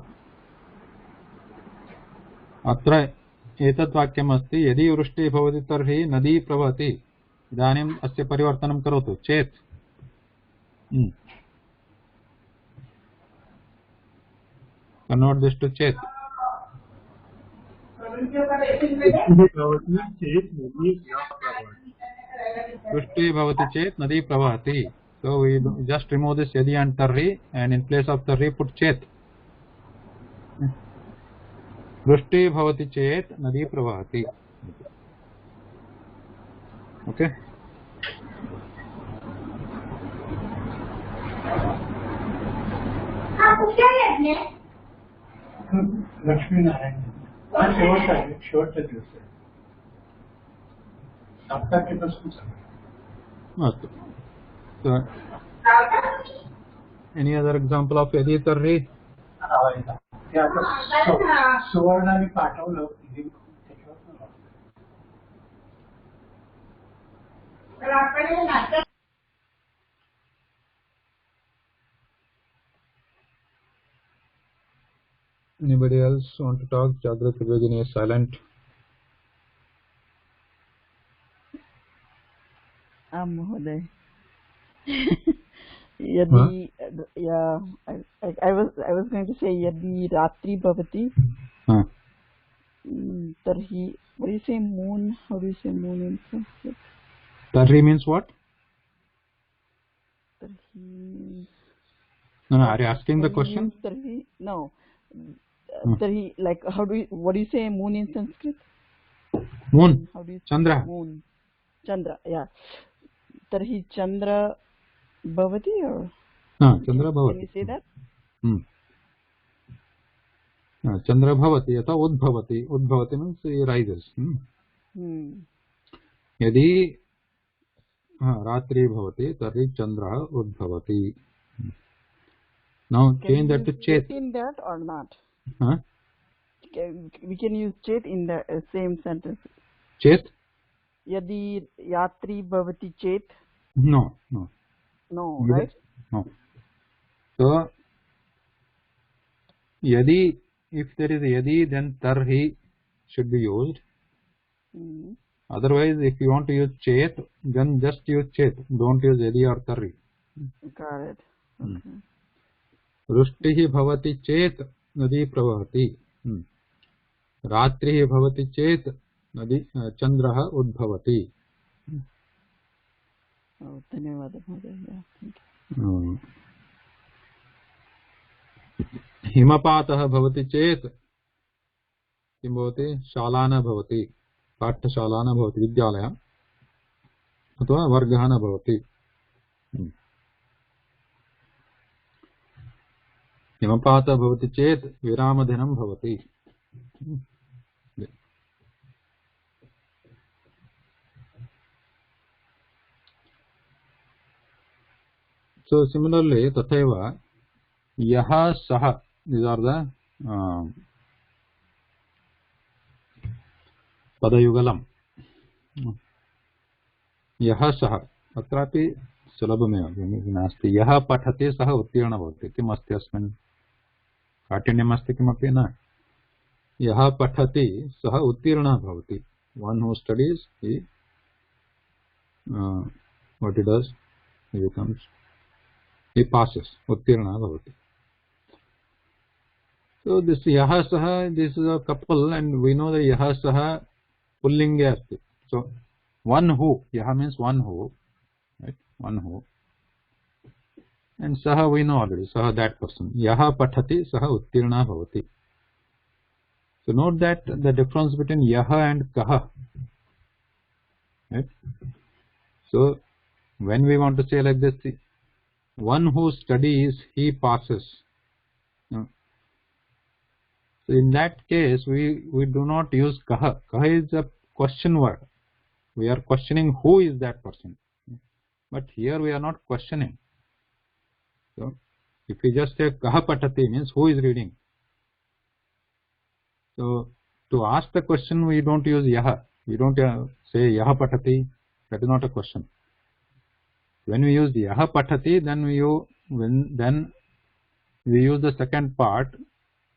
अत्र एतत् वाक्यम् अस्ति यदि वृष्टिः भवति तर्हि नदी प्रवहति. इदानीम् अस्य परिवर्तनं करोतु. चेत् convert this to चेत्. वृष्टिः भवति चेत् नदी प्रवहति. So we just remove this yadi and tarri, and in place of tarri put chet. Vrushti bhavati chet nadi pravahati. Okay. Lakshmi Narayan. Short दिवस. आपका कितना मस्त. So, any other example of यदि तर्हि? सुवर्णाने पाठवलं. Anybody else want to talk? Jagrata Trivedi is silent. Mohoday. Yadi, yeah, I was going to say yadi ratri bhavati. Tarhi, what do you say moon? How do you say moon in Sanskrit? Tarhi means what? Tarhi. No, are you asking the question? Tarhi, no. Tarhi, like what do you say moon in Sanskrit? Moon. How do you say Chandra. Moon. Chandra, yeah. Tarhi Chandra bhavati or? Chandra bhavati. Can you say that? Chandra bhavati अथवा उद्भवति. उद्भवति means he rises. यदि रात्रि भवति तर्हि चन्द्रः उद्भवति. Now change that to chet. In that or not? Huh? We can use chet in the same sentence. Chet? Yadi yatri bhavati chet. No, right? No. So yadi, if there is yadi, then tarhi should be used. Otherwise, if you want to use chet, then just use chet. Don't use yadi or tarhi. Got it. Okay. वृष्टिः भवति चेत् नदी प्रवहति. रात्रिः भवति चेत् नदी चन्द्रः उद्भवति. धन्यवादः महोदय. हिमपातः भवति चेत् किं भवति? शाला न भवति. पाठशाला न भवति. विद्यालयः अथवा वर्गः न भवति. हिमपातः भवति चेत् विरामदिनं भवति. So similarly, tathaiva yaha saha, these are the padayugalam. Yaha saha, atrapi सुलभमेव नास्ति. यः पठति सः उत्तीर्णः भवति. किम् अस्ति अस्मिन्? काठिन्यम् अस्ति किमपि न. यः पठति सः उत्तीर्णः भवति. One who studies, what he does, he passes. उत्तीर्णः भवति. So this यः सः, this is a couple, and we know that यः सः पुल्लिङ्गे अस्ति. So one who, यः means one who, right? One who, and saha we know already. Saha, that person. Yaha pathati saha uttirna bhavati. So note that the difference between yaha and kaha. Right? So when we want to say like this, one who studies, he passes. So in that case, we do not use kaha. Kaha is a question word. We are questioning who is that person. But here we are not questioning. So if we just say kaha patati means who is reading. So to ask the question, we don't use yaha. We don't say yaha patati. That is not a question. When we use yaha patati, then we use the second part,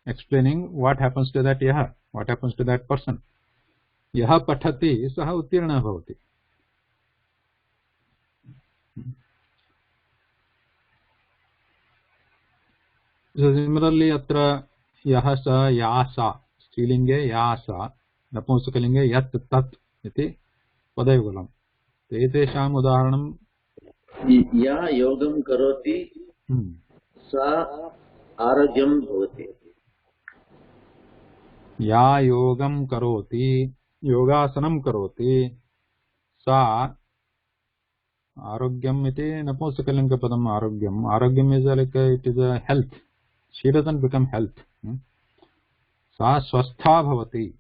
explaining what happens to that yaha, what happens to that person. Yaha patati saha uttirna bhavati. So similarly, atra yaha sa yasa, स्त्रीलिंगे यासा, नपुंसकलिंगे यत् तत् इति पदयुगलम्. एतेषाम् उदाहरणं या योगं करोति सा आरोग्यं भवति. या योगं करोति, योगासनं करोति, सा आरोग्यम् इति नपुंसकलिङ्गपदम् आरोग्यम्. आरोग्यम् is like it is a health. She doesn't become health. सा स्वस्था भवति.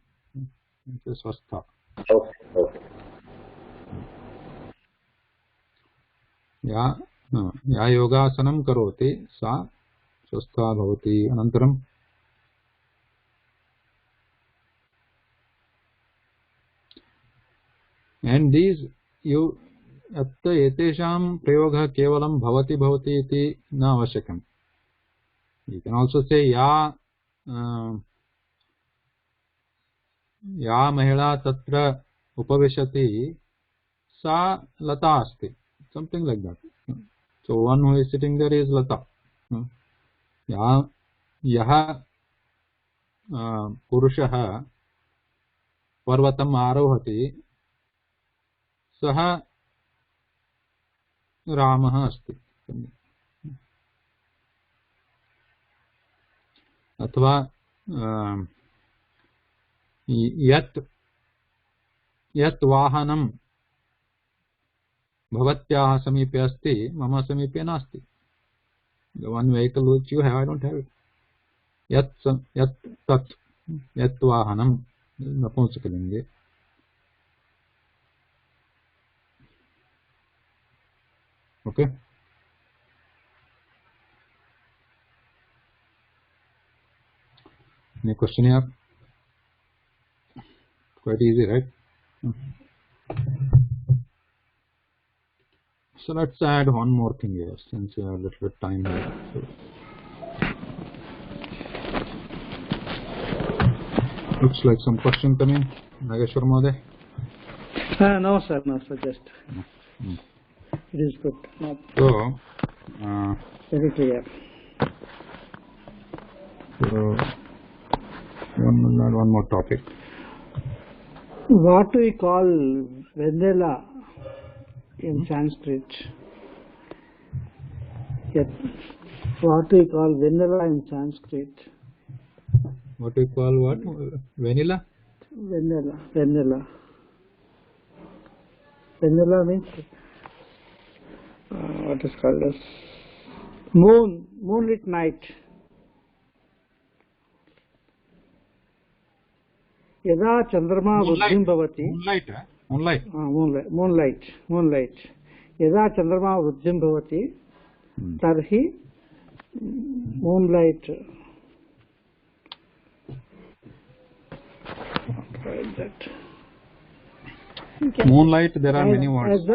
स्वस्था. या योगासनं करोति सा स्वस्था भवति. अनन्तरं and these you अत्र एतेषां प्रयोगः केवलं भवति भवति इति न आवश्यकम्. You can also say या महिला तत्र उपविशति सा लता अस्ति. Something like that. So one who is sitting there is Lata. यः पुरुषः पर्वतम् आरोहति सः रामः अस्ति. अथवा यत् वाहनं भवत्याः समीपे अस्ति मम समीपे नास्ति. The one vehicle which you have, I don't have it. यत् वाहनं नपुंसकलिंगे. Okay. Any question here? Quite easy, right? So let's add one more thing here, since we have a little bit time here. So, looks like some question coming. Nageshwar Mahoday? No, sir. Just. It is good. No. So, very clear. So, one more topic. What do we call vanilla in Sanskrit? Yes. What do we call vanilla in Sanskrit? What do you call what? Vanilla? Vanilla. Vanilla means what is called as moonlit night. यदा चंद्रमा वृद्धिं भवति moonlight यदा चंद्रमा वृद्धिं भवति तर्हि moonlight there are many words.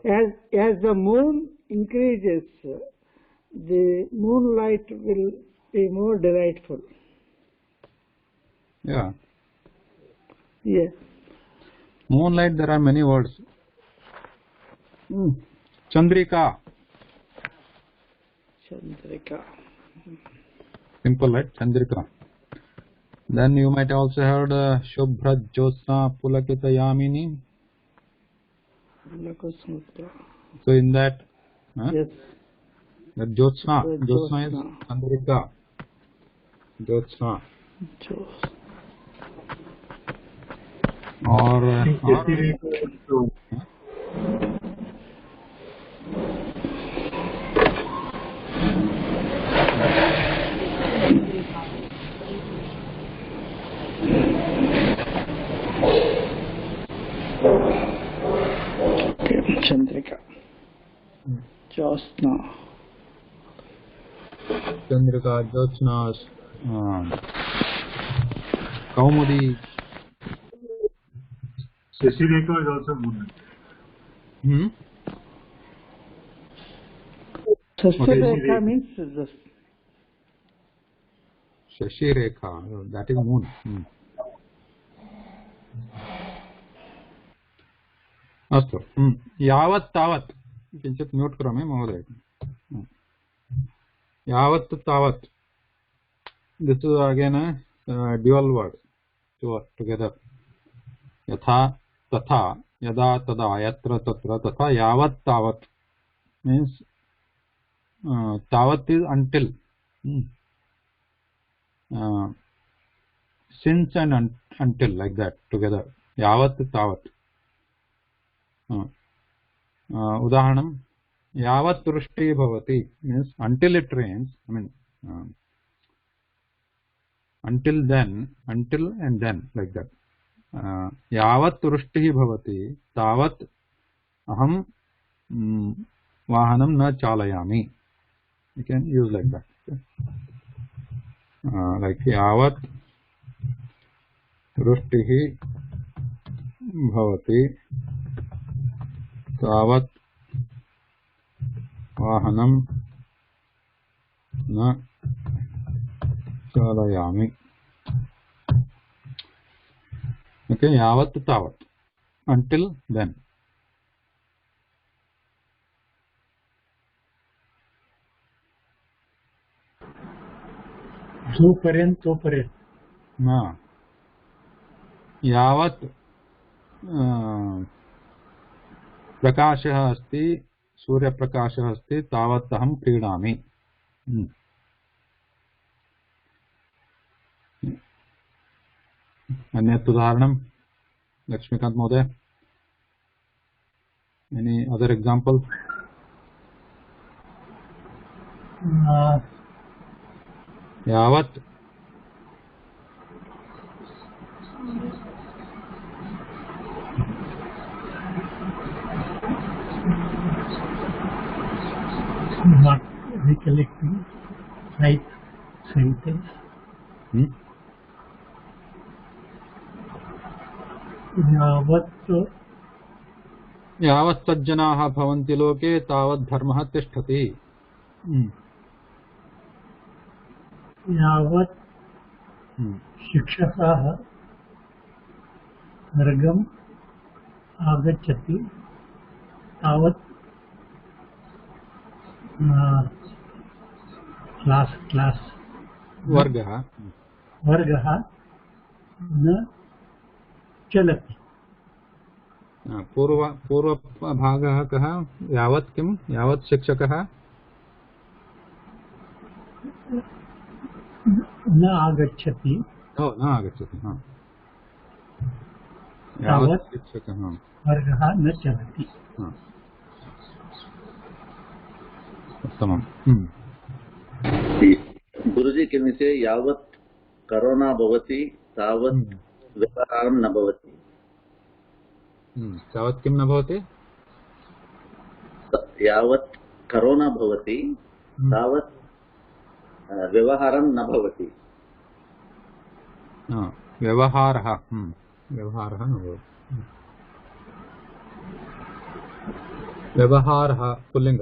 As the moon increases, the moonlight will be more delightful. Yeah. Yes. Moonlight, there are many words. Chandrika. Simple, right? Chandrika. Then you might also heard Shubhra Jyotsna Pulakita Yamini. So in that, yes. That Jyotsna is Chandrika. Jyotsna. Or Josna. Chandrika, Jyotsna, Kaumudi. Shashireka is also moon. Shashireka means this. Shashireka, that is moon. अस्तु यावत् तावत् किञ्चित् mute करोमि महोदय यावत् तावत् this is again dual word together यथा तथा यदा तदा यत्र तत्र तथा यावत् तावत् मीन्स् तावत् is until since and until like that together यावत् तावत् उदाहरणं यावत् वृष्टिः भवति means until it rains I mean until then until and then like that यावत् वृष्टिः भवति तावत् अहं वाहनं न चालयामि you can use like that like यावत् वृष्टिः भवति तावत् वाहनं न चालयामि okay यावत् तावत् until then जोपर्यंत तोपर्यंत यावत् प्रकाशः अस्ति सूर्यप्रकाशः अस्ति तावत् अहं क्रीडामि अन्यत् उदाहरणं लक्ष्मीकान्त महोदय एनी अदर एग्जांपल यावत् not recollecting right sentence. यावत् सज्जनाः भवन्ति लोके तावत् धर्मः तिष्ठति यावत् शिक्षकाः वर्गम् आगच्छति तावत् क्लास् वर्गः न चलति पूर्वभागः कः यावत् किं यावत् शिक्षकः न आगच्छति न आगच्छति यावत् शिक्षकः वर्गः न चलति उत्तमं गुरुजी can we say यावत् करोना भवति तावत् व्यवहारं न भवति तावत् किं न भवति यावत् करोना भवति तावत् व्यवहारं न भवति व्यवहारः न भवति व्यवहारः पुल्लिङ्ग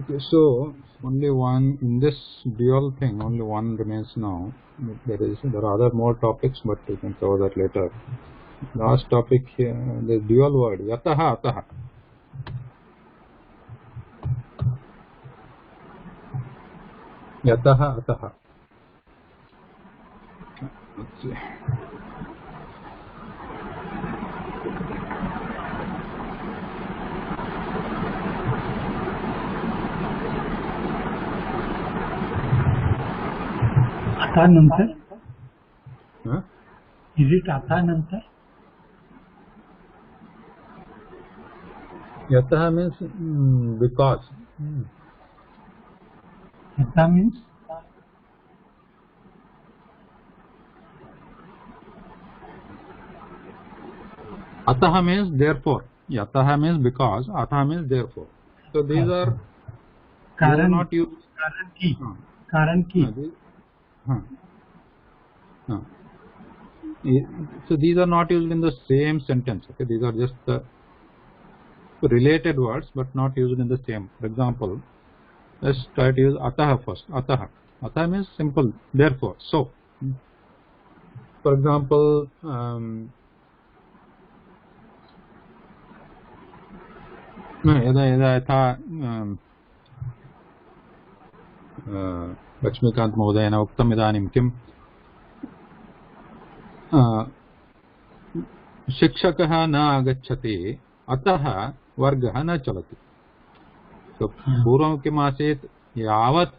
Okay, so only one in this dual thing, only one remains now. There are other more topics, but we can cover that later. Last topic here, the dual word yataha ataha. Yataha ataha. Let's see. आता नंतर is it आता नंतर Yatah means because. Yata means Atah means therefore. Yatah means because. Atah means therefore. So these are not used. Karan ki. So these are not used in the same sentence. Okay, these are just the related words, but not used in the same. For example, let's try to use atah first. Atah. Atah means simple. Therefore. So. For example, यथा लक्ष्मीकान्त महोदयेन उक्तम् इदानीं किं शिक्षकः न आगच्छति अतः वर्गः न चलति. तो पूर्वं किम् आसीत्, यावत्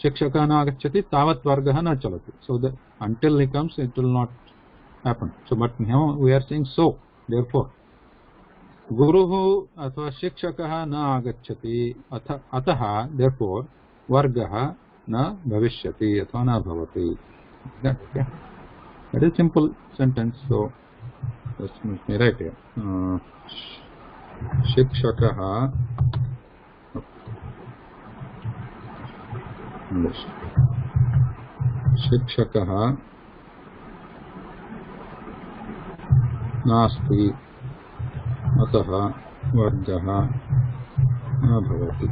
शिक्षकः न आगच्छति तावत् वर्गः न चलति. So that until he comes it will not happen. So but now we are saying so, therefore गुरुः अथवा शिक्षकः न आगच्छति अतः therefore वर्गः न भविष्यति अथवा न भवति. That is simple sentence. So let me write here. शिक्षकः शिक्षकः नास्ति अतः वर्गः न भवति.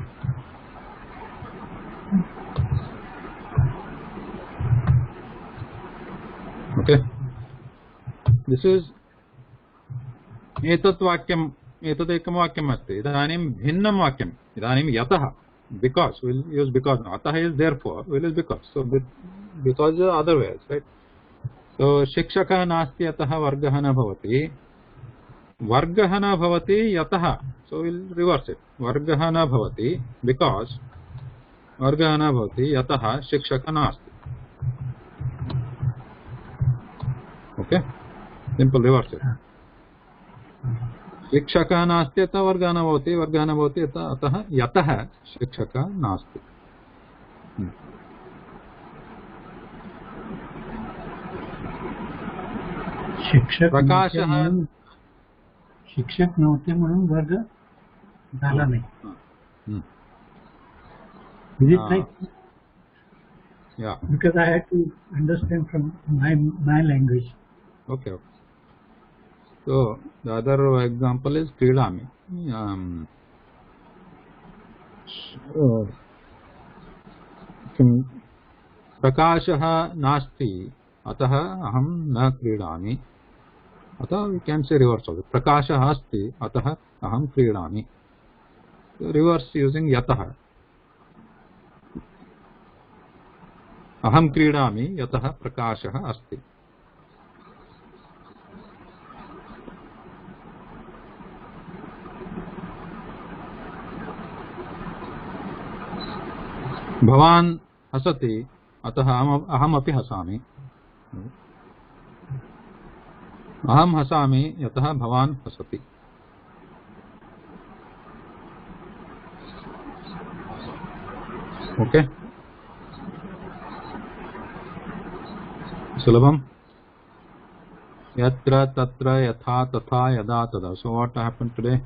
Okay, this is एतत् वाक्यम्, एतदेकं वाक्यम् अस्ति. इदानीं भिन्नं वाक्यम्. इदानीं यतः, because we'll use because. अतः is therefore, will is because. So because is other ways, right? So शिक्षकः नास्ति अतः वर्गः न भवति. वर्गः न भवति यतः. So we'll reverse it. वर्गः न भवति because वर्गः न भवति यतः शिक्षकः नास्ति. Okay, simple reverse it. शिक्षकः नास्ति अतः वर्गः न भवति, वर्गः न भवति अतः यतः शिक्षकः नास्ति. प्रकाशः शिक्षक नव्हते म्हणून वर्ग झाला नाही. Is it right? Yeah. Because I had to understand from my language. Okay. So the other example is क्रीडामि. प्रकाशः नास्ति अतः अहं न क्रीडामि. अतः we can say reverse also. प्रकाशः अस्ति अतः अहं क्रीडामि. Reverse using यतः. अहं क्रीडामि यतः प्रकाशः अस्ति. भवान् हसति अतः अहमपि हसामि. अहं हसामि यतः भवान् हसति. ओके, सुलभम. यत्र तत्र यथा तथा यदा तदा. So what happened today?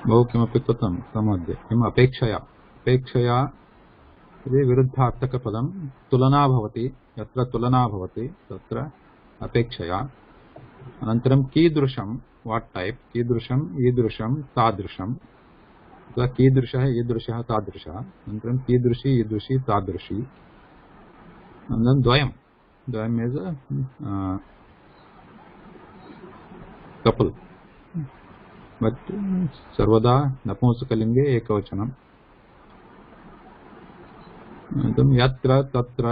बहु किमपि कृतं सम्मध्ये. किम् अपेक्षया. अपेक्षया यदि विरुद्धार्थकपदं तुलना भवति, यत्र तुलना भवति तत्र अपेक्षया. अनन्तरं कीदृशं, वाट् टैप्, कीदृशम्, ईदृशं, तादृशं, अथवा कीदृशः, ईदृशः, तादृशः. अनन्तरं कीदृशी, ईदृशी, तादृशी. अनन्तरं द्वयं. द्वयम् इस् कपल्. बट सर्वदा नपुंसकलिंगे एकवचनम्. यत्र तत्र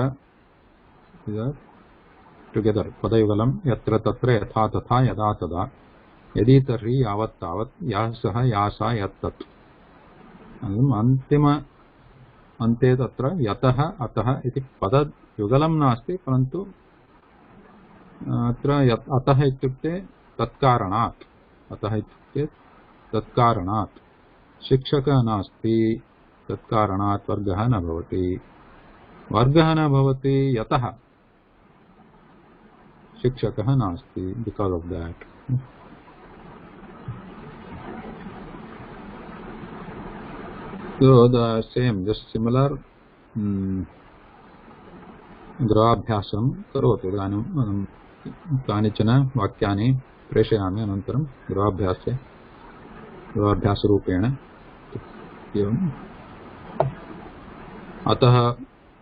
टुगेदर पदयुगलम्. यत्र तत्र यथा तथा यदा तदा. यदि तर्हि यावत् तावत्. यः सः या सा यत् तत्. अन्तिम अन्ते तत्र यतः अतः इति पदयुगलं नास्ति, परन्तु अत्र अतः इत्युक्ते तत्कारणात्, अतः इत्युक्ते तत्कारणात् शिक्षकः नास्ति, तत्कारणात् वर्गः न भवति। वर्गः न भवति यतः शिक्षकः नास्ति, because of that. So the same, just similar गृहाभ्यासं करोतु। इदानीं कानिचन वाक्यानि प्रेषयामि, अनन्तरं गृहाभ्यासरूपेण एवम्।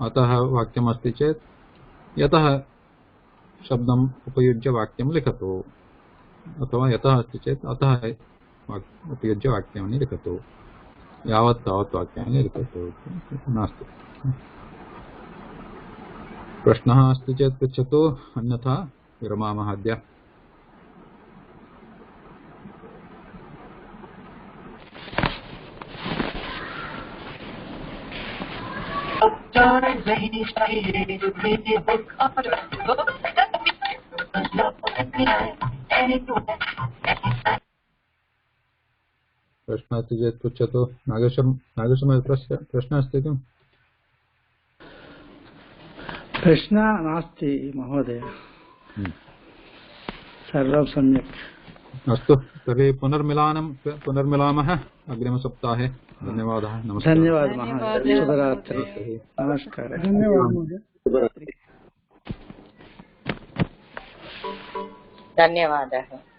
अतः वाक्यमस्ति चेत् यतः शब्दम् उपयुज्य वाक्यं लिखतु, अथवा यतः अस्ति चेत् अतः उपयुज्य वाक्यानि लिखतु, यावत् तावत् वाक्यानि लिखतु, नास्ति। प्रश्नः अस्ति चेत् पृच्छतु, अन्यथा विरमामः अद्य। प्रश्नः अस्ति चेत् पृच्छतु। नागेशमहोदय प्रश्नः अस्ति किम्? प्रश्नः नास्ति महोदय, सर्वं सम्यक्। अस्तु, तर्हि पुनर्मिलामः अग्रिमसप्ताहे। धन्यवादः। नमस्कारः। धन्यवादः महोदय। शुभरात्रि। नमस्कारः। धन्यवादः।